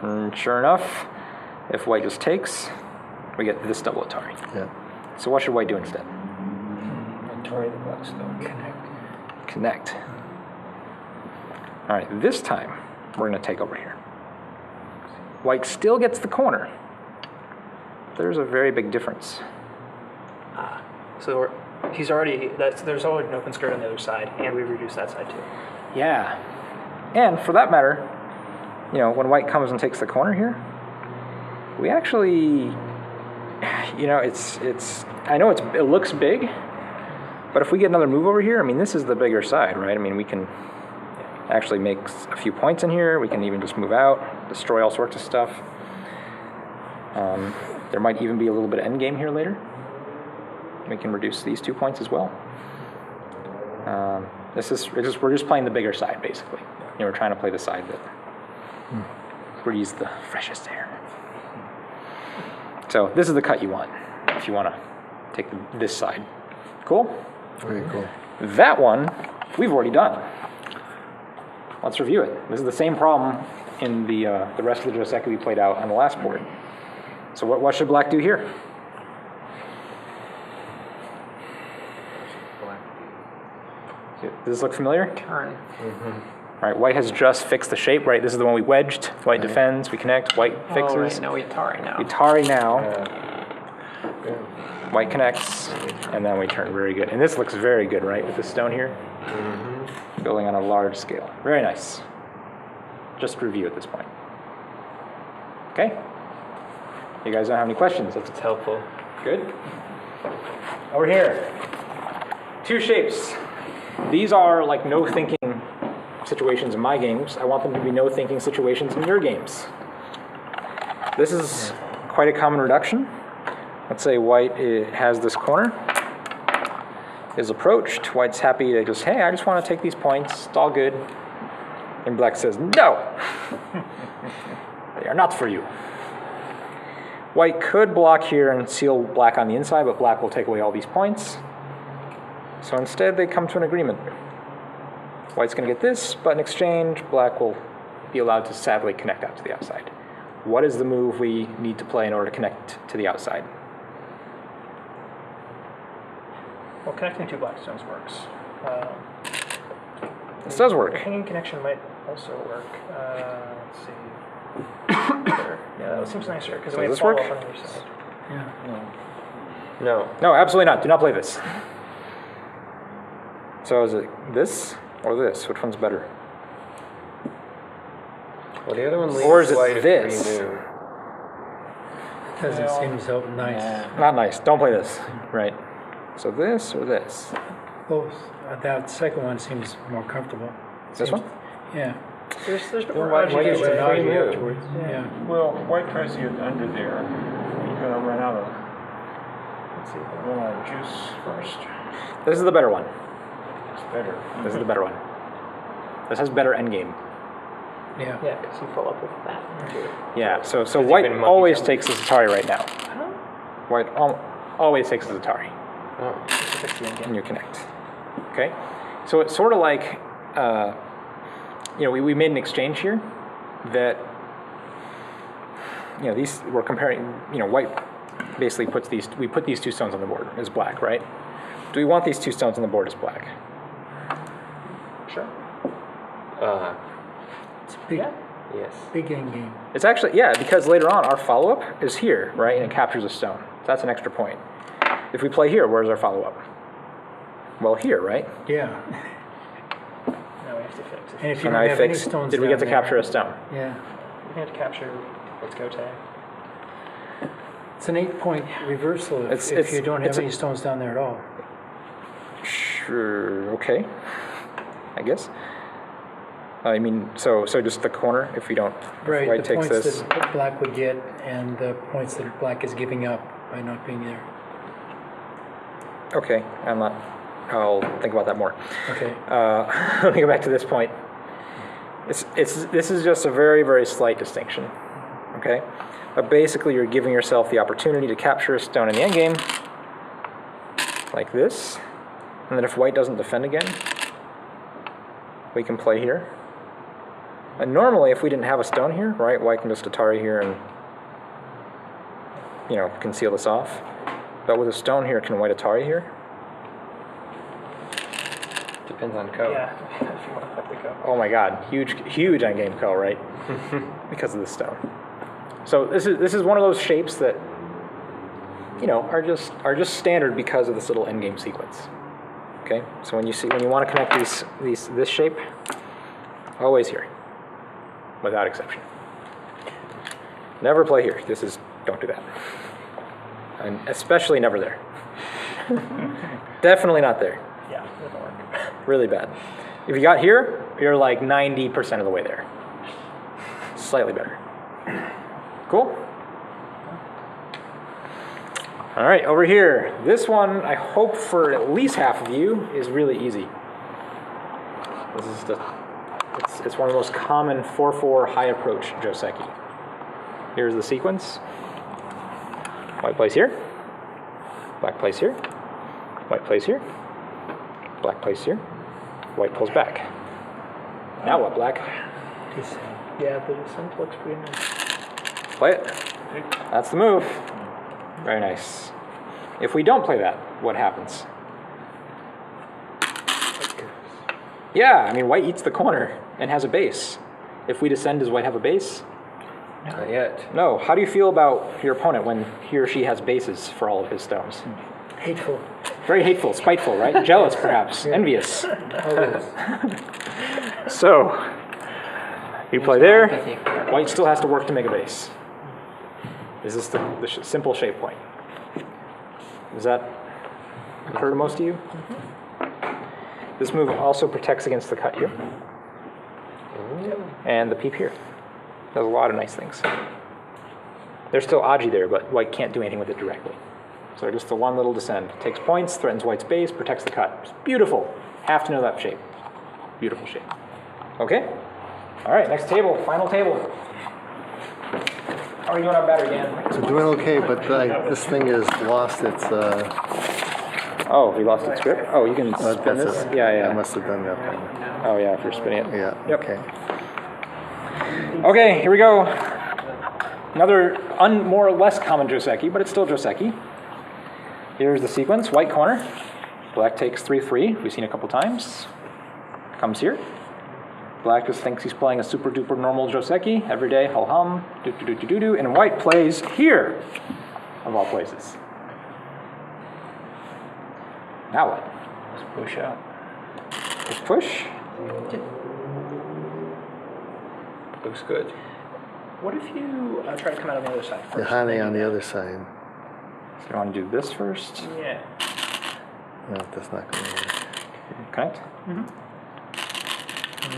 And sure enough, if white just takes, we get this double Atari. Yeah. So what should white do instead? Atari the Blackstone. Connect. All right, this time we're going to take over here. White still gets the corner. There's a very big difference. So he's already, there's already an open skirt on the other side, and we've reduced that side too. Yeah. And for that matter, when white comes and takes the corner here, we actually, I know it looks big, but if we get another move over here, I mean, this is the bigger side, right? I mean, we can actually make a few points in here. We can even just move out, destroy all sorts of stuff. There might even be a little bit of endgame here later. We can reduce these 2 points as well. We're just playing the bigger side, basically. We're trying to play the side that breathes the freshest air. So this is the cut you want, if you want to take this side. Cool? Very cool. That one, we've already done. Let's review it. This is the same problem in the rest of the Joseki we played out on the last board. So what should black do here? Does this look familiar? Turn. All right, white has just fixed the shape, right? This is the one we wedged. White defends, we connect, white fixes. Oh, right. No, we Atari now. We Atari now. White connects, and then we turn. Very good. And this looks very good, right, with the stone here? Building on a large scale. Very nice. Just review at this point. Okay? You guys don't have any questions? It's helpful. Good. Over here. 2 shapes. These are like no thinking situations in my games. I want them to be no thinking situations in your games. This is quite a common reduction. Let's say white has this corner, is approached. White's happy to just, hey, I just want to take these points. It's all good. And black says, no. They are not for you. White could block here and seal black on the inside, but black will take away all these points. So instead, they come to an agreement. White's going to get this, but in exchange, black will be allowed to sadly connect out to the outside. What is the move we need to play in order to connect to the outside? Well, connecting two black stones works. This does work. The hanging connection might also work. Let's see. Sure. Yeah, that seems nicer because Does we have this work? follow-up on the other side. No. No, absolutely not. Do not play this. So is it this or this? Which one's better? Well, the other one leaves Or is it white if this? green do. Doesn't seem so nice. Not nice. Don't play this. Right. So this or this? Both. That second one seems more comfortable. This one? Yeah. There's a bit more white RGB gets to the it. value. afterwards. Yeah. Well, white tries to get under there. You're gonna run out of, Let's see. run out of juice first. This is the better one. It's better. This is the better one. This has better endgame. Yeah. Yeah, because you follow up with that. Yeah, so you white can monkey always jump. takes this Atari right now. White always takes this Atari, Oh. and you connect. Okay? So it's sort of like, we made an exchange here that, these, we're comparing, white basically we put these two stones on the board as black, right? Do we want these two stones on the board as black? Sure. It's a big, Yes. big end game. It's actually, yeah, because later on our follow-up is here, right? And it captures a stone. So that's an extra point. If we play here, where's our follow-up? Well, here, right? Yeah. Now we have to fix it. And if you So don't now I have any fixed, stones did we get to down there- capture a stone? Yeah. We have to capture what's gote. It's an 8-point reversal if you don't have any stones down there at all. Sure, okay. I guess. I mean, so just the corner, if we don't, if Right, white the takes points this. that black would get and the points that black is giving up by not being there. Okay, I'll think about that more. Okay. Let me go back to this point. This is just a very, very slight distinction, okay? But basically you're giving yourself the opportunity to capture a stone in the endgame, like this, and then if white doesn't defend again, we can play here. And normally if we didn't have a stone here, right, white can just Atari here and, conceal this off. But with a stone here, can white Atari here? Depends on code. Yeah, if you want to flip the gote. Oh my god, huge endgame call, right? Because of the stone. So this is one of those shapes that are just standard because of this little endgame sequence. Okay, so when you want to connect this shape, always here, without exception. Never play here. Don't do that, and especially never there. Definitely not there. Yeah, it doesn't work. Really bad. If you got here, you're like 90% of the way there. Slightly better. Cool? All right, over here. This one, I hope for at least half of you, is really easy. This is it's one of the most common 4-4 high approach Joseki. Here's the sequence. White plays here. Black plays here. White plays here. Black plays here. White pulls back. Now what, black? Yeah, the descent looks pretty nice. Play it. That's the move. Very nice. If we don't play that, what happens? Yeah, I mean, white eats the corner and has a base. If we descend, does white have a base? Not yet. No. How do you feel about your opponent when he or she has bases for all of his stones? Hateful. Very hateful, spiteful, right? Jealous, perhaps. Envious. Always. So, you play there. White still has to work to make a base. Is this the simple shape point? Does that occur to most of you? This move also protects against the cut here. And the peep here. Does a lot of nice things. There's still Aji there, but white can't do anything with it directly. So just the one little descend. Takes points, threatens white's base, protects the cut. It's beautiful. Have to know that shape. Beautiful shape. Okay? All right, next table, final table. How are you doing on battery, Dan? So doing okay, but this thing is lost its. Oh, we lost its grip? Oh, you can spin that's this? it. Yeah. I must have done that. Oh, yeah, if you're spinning it. Yeah. Yep. Okay. Okay, here we go. Another more or less common Joseki, but it's still Joseki. Here's the sequence, white corner. Black takes 3-3. We've seen a couple times. Comes here. Black just thinks he's playing a super duper normal Joseki every day. Hum hum. Do do do do do do. And white plays here, of all places. Now what? Let's push out. Just push. Looks good. What if you try to come out on the other side The first? hane on the other side. So you want to do this first? Yeah. No, that's not going to work. Connect.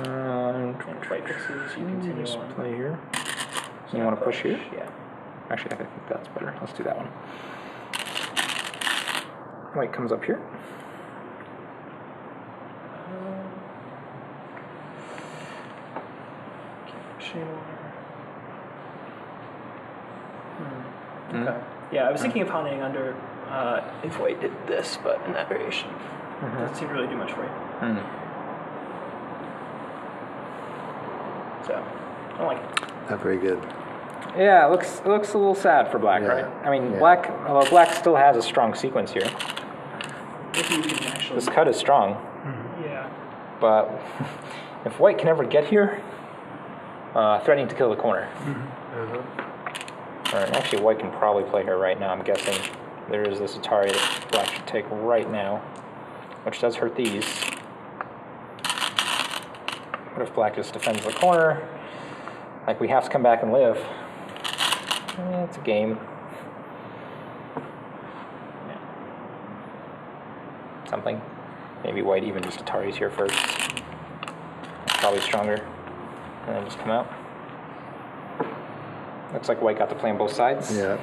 And white fixes, you continue Just on. play here. You want to push here? Yeah. Actually, I think that's better. Let's do that one. White comes up here. Okay. Yeah, I was thinking of honing under if white did this, but in that variation. Doesn't seem to really do much for you. So, I don't like it. Not very good. Yeah, it looks a little sad for black, Yeah. right? I mean, Yeah. although black still has a strong sequence here. If you can actually. This cut is strong, Yeah. but if white can ever get here, threatening to kill the corner. All right, actually, white can probably play here right now. I'm guessing there is this Atari that black should take right now, which does hurt these. What if black just defends the corner? Like, we have to come back and live. It's a game. Something. Maybe white even just Atari's here first. Probably stronger. And then just come out. Looks like white got to play on both sides. Yeah.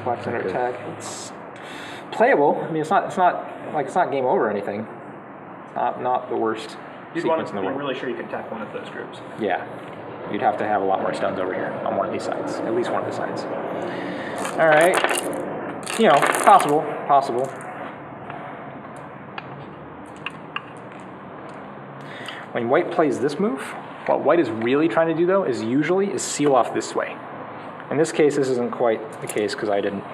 Black's under Okay. attack. It's playable. I mean, it's not game over or anything. Not the worst You'd want sequence to in be the world. really sure you can attack one of those groups. Yeah, you'd have to have a lot more stones over here on one of these sides, at least one of the sides. All right, possible. When white plays this move, what white is really trying to do though is seal off this way. In this case, this isn't quite the case because I didn't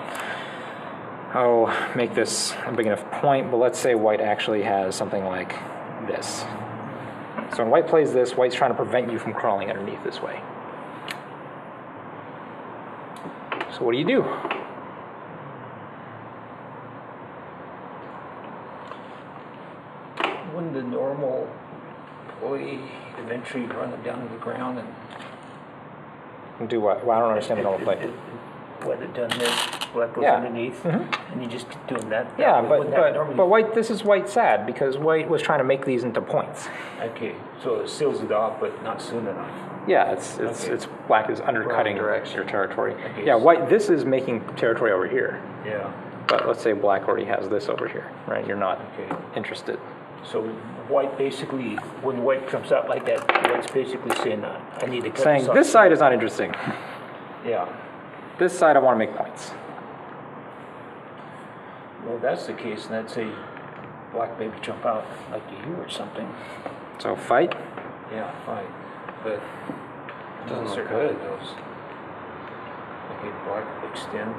make this a big enough point, but let's say white actually has something like this. So when white plays this, white's trying to prevent you from crawling underneath this way. So what do you do? Wouldn't the normal employee eventually run it down to the ground and Do what? Well, I don't understand the normal play. what it done this, black goes Yeah. underneath, and you just keep doing that? Yeah, Wouldn't that normally- but white. This is white sad because white was trying to make these into points. Okay, so it seals it off, but not soon enough. Yeah, it's black is undercutting direction. your territory. Okay. Yeah, white. This is making territory over here. Yeah. But let's say black already has this over here, right? You're not Okay. interested. So white basically, when white comes out like that, white's basically saying, I need to cut Saying this off. this side is not interesting. Yeah. This side I want to make points. Well, if that's the case, then I'd say black maybe jump out like to you or something. So fight. Yeah, fine. But Doesn't those look are good. good, those. Okay, black extend.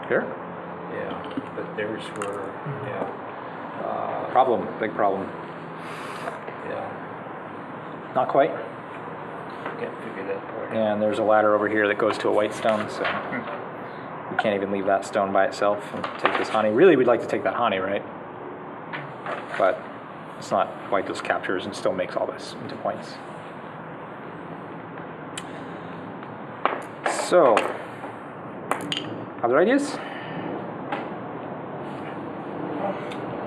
Here. Yeah, but theirs were, yeah. Problem. Big problem. Yeah, Not quite. can't figure that part out. And there's a ladder over here that goes to a white stone, so we can't even leave that stone by itself and take this hane. Really, we'd like to take that hane, right? But it's not. White just captures and still makes all this into points. So, other ideas?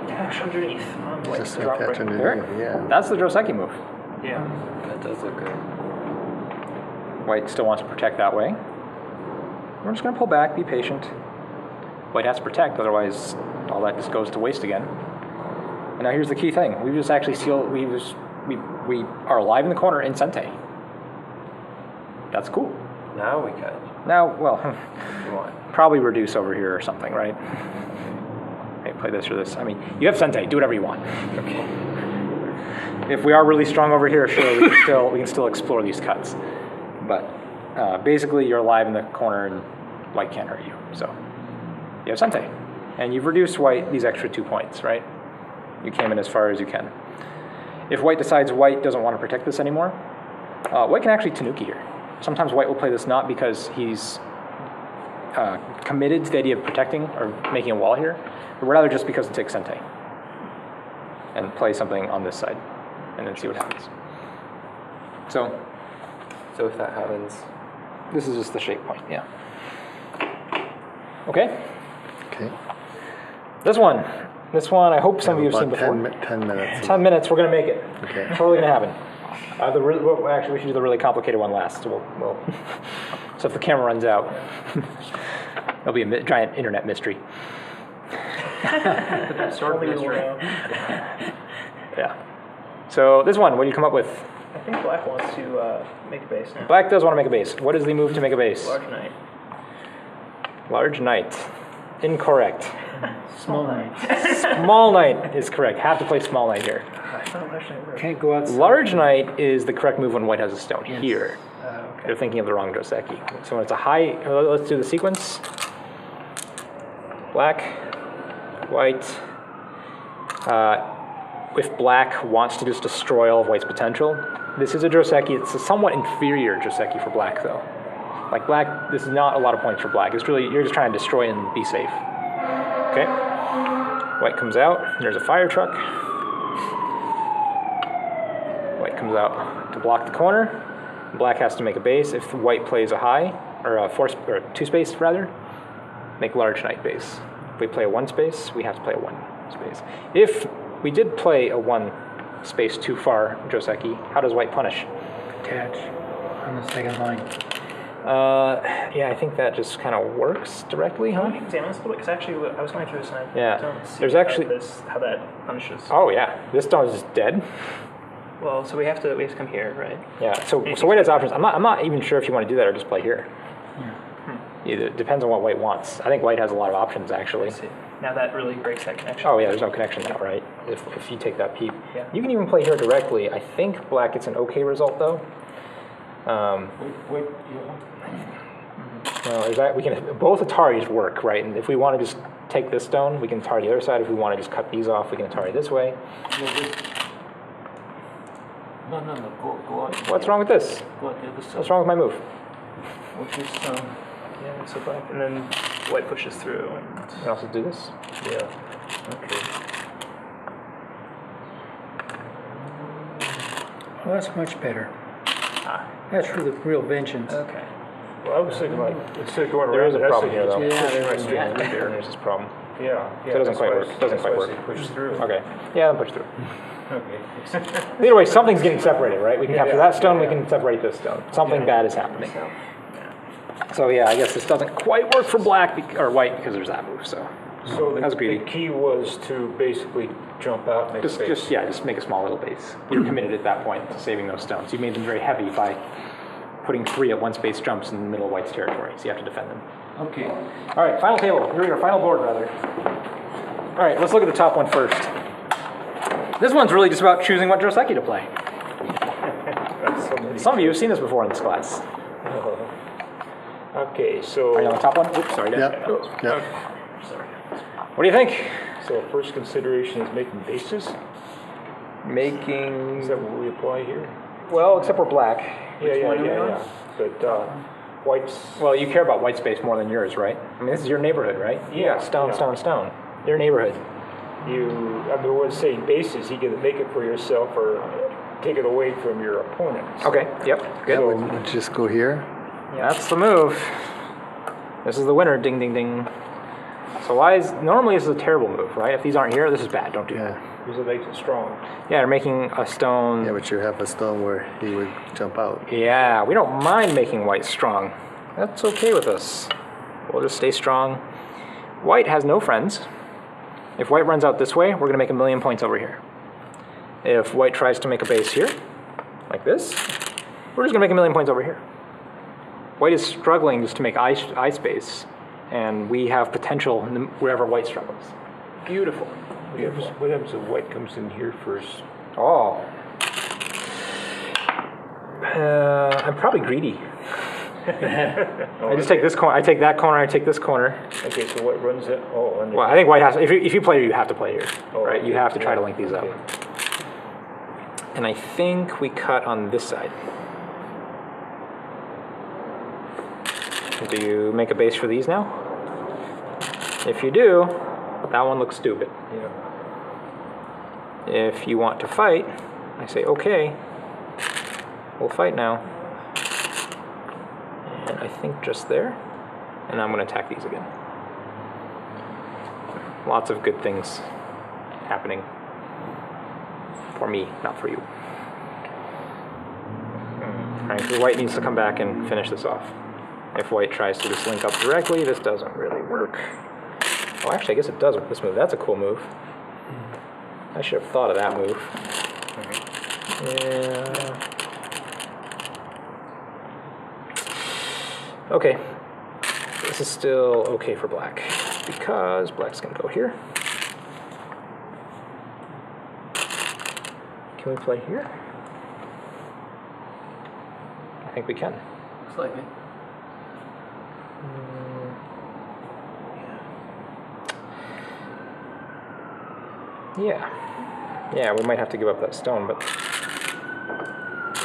Dash underneath. Just drop catch right underneath. Here? Yeah. That's the Joseki move. Yeah. That does look good. White still wants to protect that way. We're just going to pull back, be patient. White has to protect, otherwise all that just goes to waste again. And now here's the key thing. We've just actually sealed, we are alive in the corner in Sente. That's cool. Now we can. Now, well, If you want. probably reduce over here or something, right? Hey, play this or this. I mean, you have Sente, do whatever you want. Okay. If we are really strong over here, sure, we can still explore these cuts. But basically, you're alive in the corner, and white can't hurt you. So you have Sente, And you've reduced white these extra 2 points, right? You came in as far as you can. If white decides white doesn't want to protect this anymore, white can actually tanuki here. Sometimes white will play this not because he's committed to the idea of protecting or making a wall here, but rather just because it takes Sente. And play something on this side, and then see what happens. So if that happens, this is just the shape point, yeah. Okay? Okay. This one, I hope some of you have seen About before. 10 minutes. 10 minutes, we're going to make it. Okay. Totally going to happen. Actually, we should do the really complicated one last. So, so if the camera runs out, it'll be a giant internet mystery. That sort of mystery. Yeah. So this one, what do you come up with? I think black wants to make a base now. Black does want to make a base. What is the move to make a base? Large knight. Large knight. Incorrect. Small knight. Small knight is correct. Have to play small knight here. Can't go outside. Large knight is the correct move when white has a stone here. Okay. You're thinking of the wrong Joseki. So when it's a high, let's do the sequence. Black, white. If black wants to just destroy all of white's potential, this is a Joseki. It's a somewhat inferior Joseki for black, though. Like black, this is not a lot of points for black. It's really, you're just trying to destroy and be safe. Okay? White comes out. There's a fire truck. White comes out to block the corner. Black has to make a base. If white plays a high, or a two space rather, make large knight base. If we play a one space, we have to play a one space. If we did play a one space too far Joseki, how does white punish? Attach on the second line. Yeah, I think that just kind of works directly, Can huh? we examine this a little bit? Because actually, I was going through this and I Yeah. don't see There's actually- how that punishes. Oh yeah, this stone is just dead. Well, so we have to come here, right? Yeah. So white has options. I'm not even sure if you want to do that or just play here. Either it depends on what white wants. I think white has a lot of options actually. Let's see. Now that really breaks that connection. Oh yeah, there's no connection now, right? If you take that peep, Yeah. you can even play here directly. I think black gets an okay result though. Wait, Well, is that we can both Ataris work, right? And if we want to just take this stone, we can Atari the other side. If we want to just cut these off, we can Atari this way. No, go on. What's wrong with this? Go on the other side. What's wrong with my move? Which is, Yeah, so black, and then white pushes through. And We can also do this. yeah, okay. Well, that's much better. That's for the real vengeance. okay. Well, I was thinking like, instead of going around. There is a the rest problem of it, here, though. just Yeah, push there's- right straight yeah. through there. There's this problem. Yeah. It doesn't quite work. It doesn't quite work. Push through. Okay. Yeah, push through. Okay. Either way, something's getting separated, right? We can capture that stone. We can separate this stone. Something bad is happening. So yeah, I guess this doesn't quite work for black or white because there's that move. So So That was the greedy. key was to basically jump out and make just space. just make a small little base. You're committed at that point to saving those stones. You made them very heavy by putting 3 at one space jumps in the middle of white's territory. So you have to defend them. Okay. All right, final table. Or final board rather. All right, let's look at the top one first. This one's really just about choosing what Joseki to play. Some of you have seen this before in this class. Okay, so. Are you on the top one? Oops, sorry. Yep. Yep. What do you think? So first consideration is making bases. Making Is that what we apply here? well, except for black. Yeah. But whites. Well, you care about white space more than yours, right? I mean, this is your neighborhood, right? You Yeah, got stone, yeah. stone, stone. Your neighborhood. I mean, when saying bases, you can make it for yourself or take it away from your opponent. Okay. Yep. Good. So- We'll just go here. That's the move. This is the winner. Ding, ding, ding. So normally this is a terrible move, right? If these aren't here, this is bad. Don't do that. Yeah. Because it makes it strong. Yeah, you're making a stone. Yeah, but you have a stone where he would jump out. Yeah, we don't mind making white strong. That's okay with us. We'll just stay strong. White has no friends. If white runs out this way, we're going to make 1,000,000 points over here. If white tries to make a base here, like this, we're just going to make 1,000,000 points over here. White is struggling just to make eye space, and we have potential wherever white struggles. Beautiful. What happens if white comes in here first? Oh. I'm probably greedy. I just take this corner. I take that corner. I take this corner. Okay, so what runs it? Oh, under. Well, I think white has. If you play, you have to play here, Oh, right? You okay. have to try to link these up. Okay. And I think we cut on this side. Do you make a base for these now? If you do, that one looks stupid. Yeah. If you want to fight, I say, okay, we'll fight now. And I think just there. And I'm going to attack these again. Lots of good things happening. For me, not for you. Alright, so white needs to come back and finish this off. If white tries to just link up directly, this doesn't really work. Oh, actually, I guess it does with this move. That's a cool move. I should have thought of that move. Yeah. Okay. This is still okay for black, because black's going to go here. Can we play here? I think we can. Looks like it. Yeah. Yeah, we might have to give up that stone, but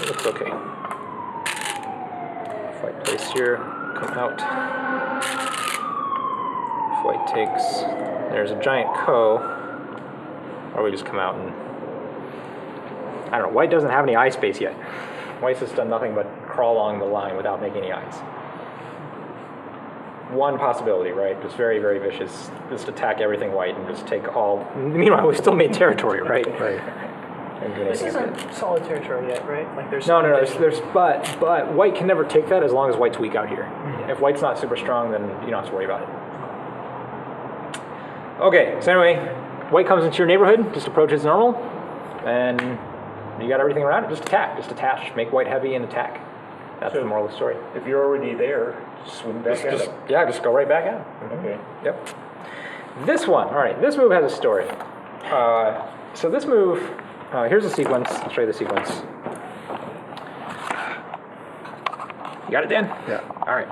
it looks okay. If white plays here, come out. If white takes, there's a giant ko, or we just come out and, I don't know, white doesn't have any eye space yet. White's just done nothing but crawl along the line without making any eyes. One possibility, right? Just very, very vicious. Just attack everything white and just take all. Meanwhile, we still made territory, right? Right. This isn't solid territory yet, right? Like there's No. But white can never take that as long as white's weak out here. If white's not super strong, then you don't have to worry about it. Okay, so anyway, white comes into your neighborhood, just approaches normal, and you got everything around it. Just attack, just attach, make white heavy and attack. That's the moral of the story. If you're already there, swing back at Just, him. yeah, just go right back at him. Okay. Yep. This one, all right, this move has a story. So this move, here's the sequence. I'll show you the sequence. You got it, Dan? Yeah. All right.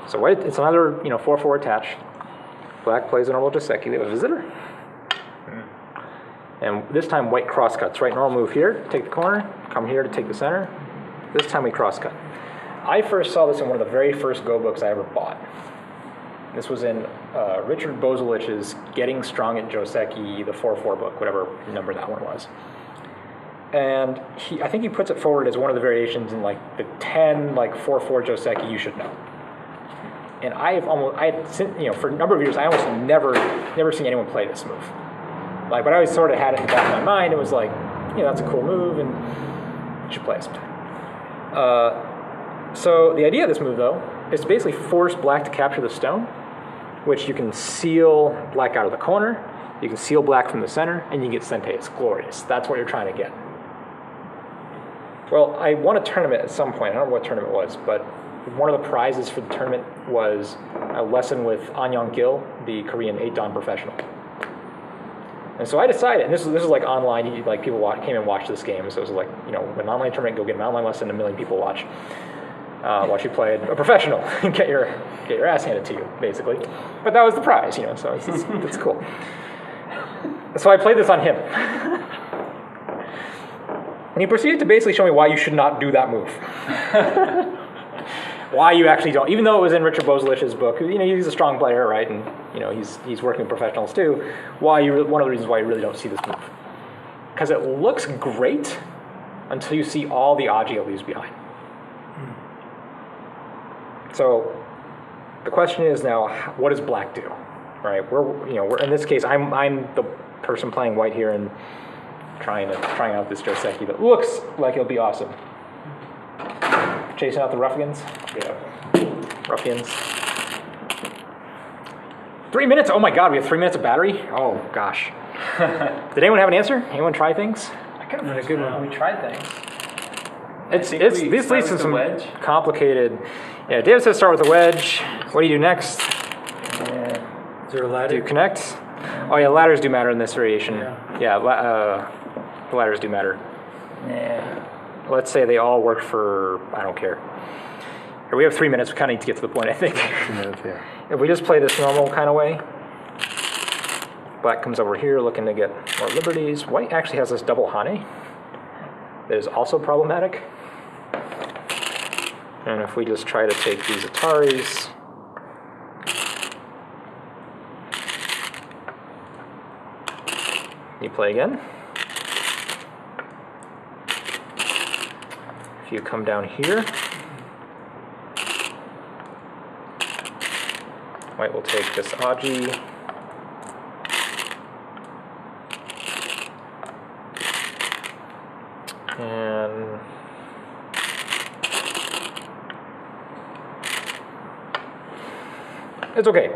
So white, it's another, 4/4 attach. Black plays a normal Joseki. They have a visitor. And this time white cross cuts, right? Normal move here, take the corner, come here to take the center. This time we cross cut. I first saw this in one of the very first Go books I ever bought. This was in Richard Bozelich's Getting Strong at Joseki, the 4/4 book, whatever number that one was. And I think he puts it forward as one of the variations in like the 10 4/4 Joseki you should know. And for a number of years, I almost never seen anyone play this move. But I always sort of had it in the back of my mind. It was like, that's a cool move, and you should play it sometime. So the idea of this move, though, is to basically force black to capture the stone, which you can seal black out of the corner, you can seal black from the center, and you can get Sente. It's glorious. That's what you're trying to get. Well, I won a tournament at some point. I don't know what tournament it was, but one of the prizes for the tournament was a lesson with Anyong Gil, the Korean 8-dan professional. And so I decided, and this is like online, people came and watched this game, so it was like, an online tournament, go get an online lesson, 1 million people watch you play a professional and get your ass handed to you, basically. But that was the prize, so it's cool. So I played this on him. And he proceeded to basically show me why you should not do that move. Why you actually don't, even though it was in Richard Bozelich's book, he's a strong player, right, and he's working with professionals too. One of the reasons why you really don't see this move, because it looks great until you see all the Aji leaves behind. So the question is now, what does black do, right? We're in this case, I'm the person playing white here and trying out this Joseki that looks like it'll be awesome. Chasing out the ruffians. Yeah. Ruffians. 3 minutes? Oh my god, we have 3 minutes of battery? Oh gosh. Did anyone have an answer? Anyone try things? I could have been a good one. We tried things. This leads to some complicated. Yeah, David says start with the wedge. What do you do next? Is there a ladder? Do you connect? Oh yeah, ladders do matter in this variation. Yeah, ladders do matter. Yeah. Let's say they all work for, I don't care. We have 3 minutes. We kind of need to get to the point, I think. 2 minutes, yeah. If we just play this normal kind of way, black comes over here looking to get more liberties. White actually has this double hane that is also problematic. And if we just try to take these Ataris, you play again. If you come down here, white will take this Aji. And it's okay.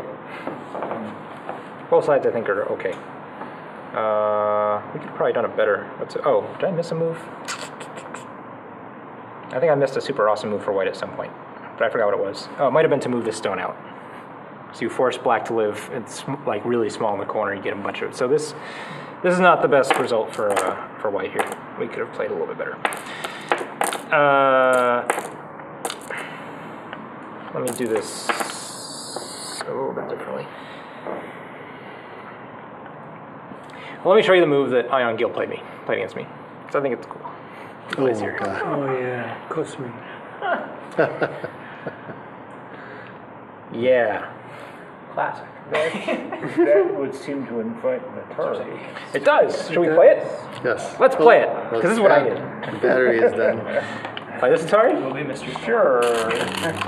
Both sides I think are okay. We could have probably done it better. Oh, did I miss a move? I think I missed a super awesome move for white at some point, but I forgot what it was. Oh, it might have been to move this stone out. So you force black to live. It's like really small in the corner. You get a bunch of it. So this is not the best result for white here. We could have played a little bit better. Let me do this a little bit differently. Well, let me show you the move that Ion Gil played against me. So I think it's cool. Oh, God. Oh, yeah, Cosmin. Yeah. Classic. That would seem to invite an Atari. It does. Should we play it? Yes. Let's play it, because this is what I did. The battery is done. Play this Atari? Will be Mr. Sure.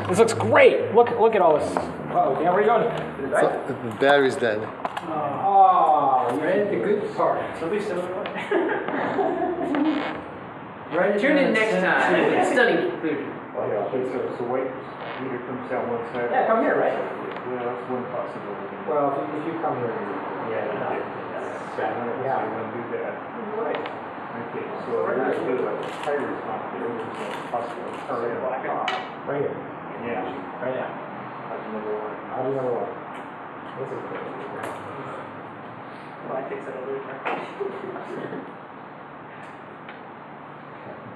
This looks great. Look at all this. Uh-oh, yeah, where are you going? So, the battery's dead. Oh, you read the good part. So at least Tune in next time. Stunning conclusion. Oh, yeah, okay, so wait, either comes down one side. Yeah, come here, right? Yeah, that's one possibility. Well, if you come here, Yeah, yeah. so I'm gonna do that. Right. Okay, so I'm gonna do like a tire response here, which is a possible Atari black. Right here. Yeah. Right now. That's number one. How do you know what? This is good. Black takes that over turn.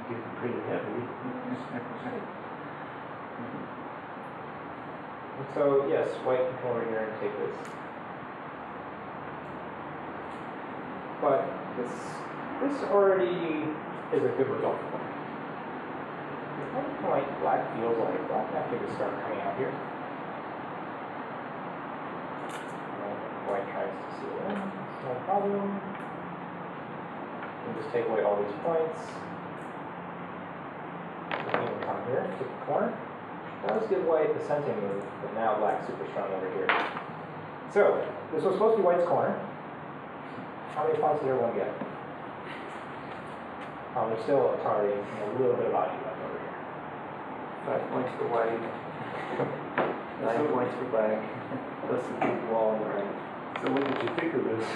Getting pretty heavy. So yes, white can come over here and take this. But this already is a good result. At one point, black feels like black actually could start coming out here. And white tries to seal in, it's no problem. And just take away all these points. You can even come here, take the corner. That does give white the Sente move, but now black's super strong over here. So, this was supposed to be white's corner. How many points did everyone get? There's still Atari and a little bit of Aji left over here. 5 points for white. 9 points for black. Plus the big wall on the right. So what did you think of this?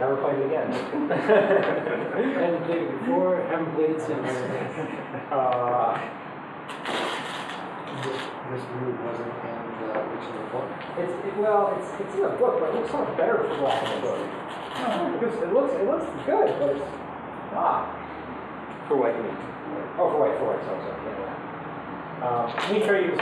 Never played it again. Hadn't played it before, haven't played it since. This move wasn't in the original book. It's in the book, but it looks so much better for black in the book. Because it looks good, but it's not. For white, you mean? Oh, for white, sorry. Let me show you this.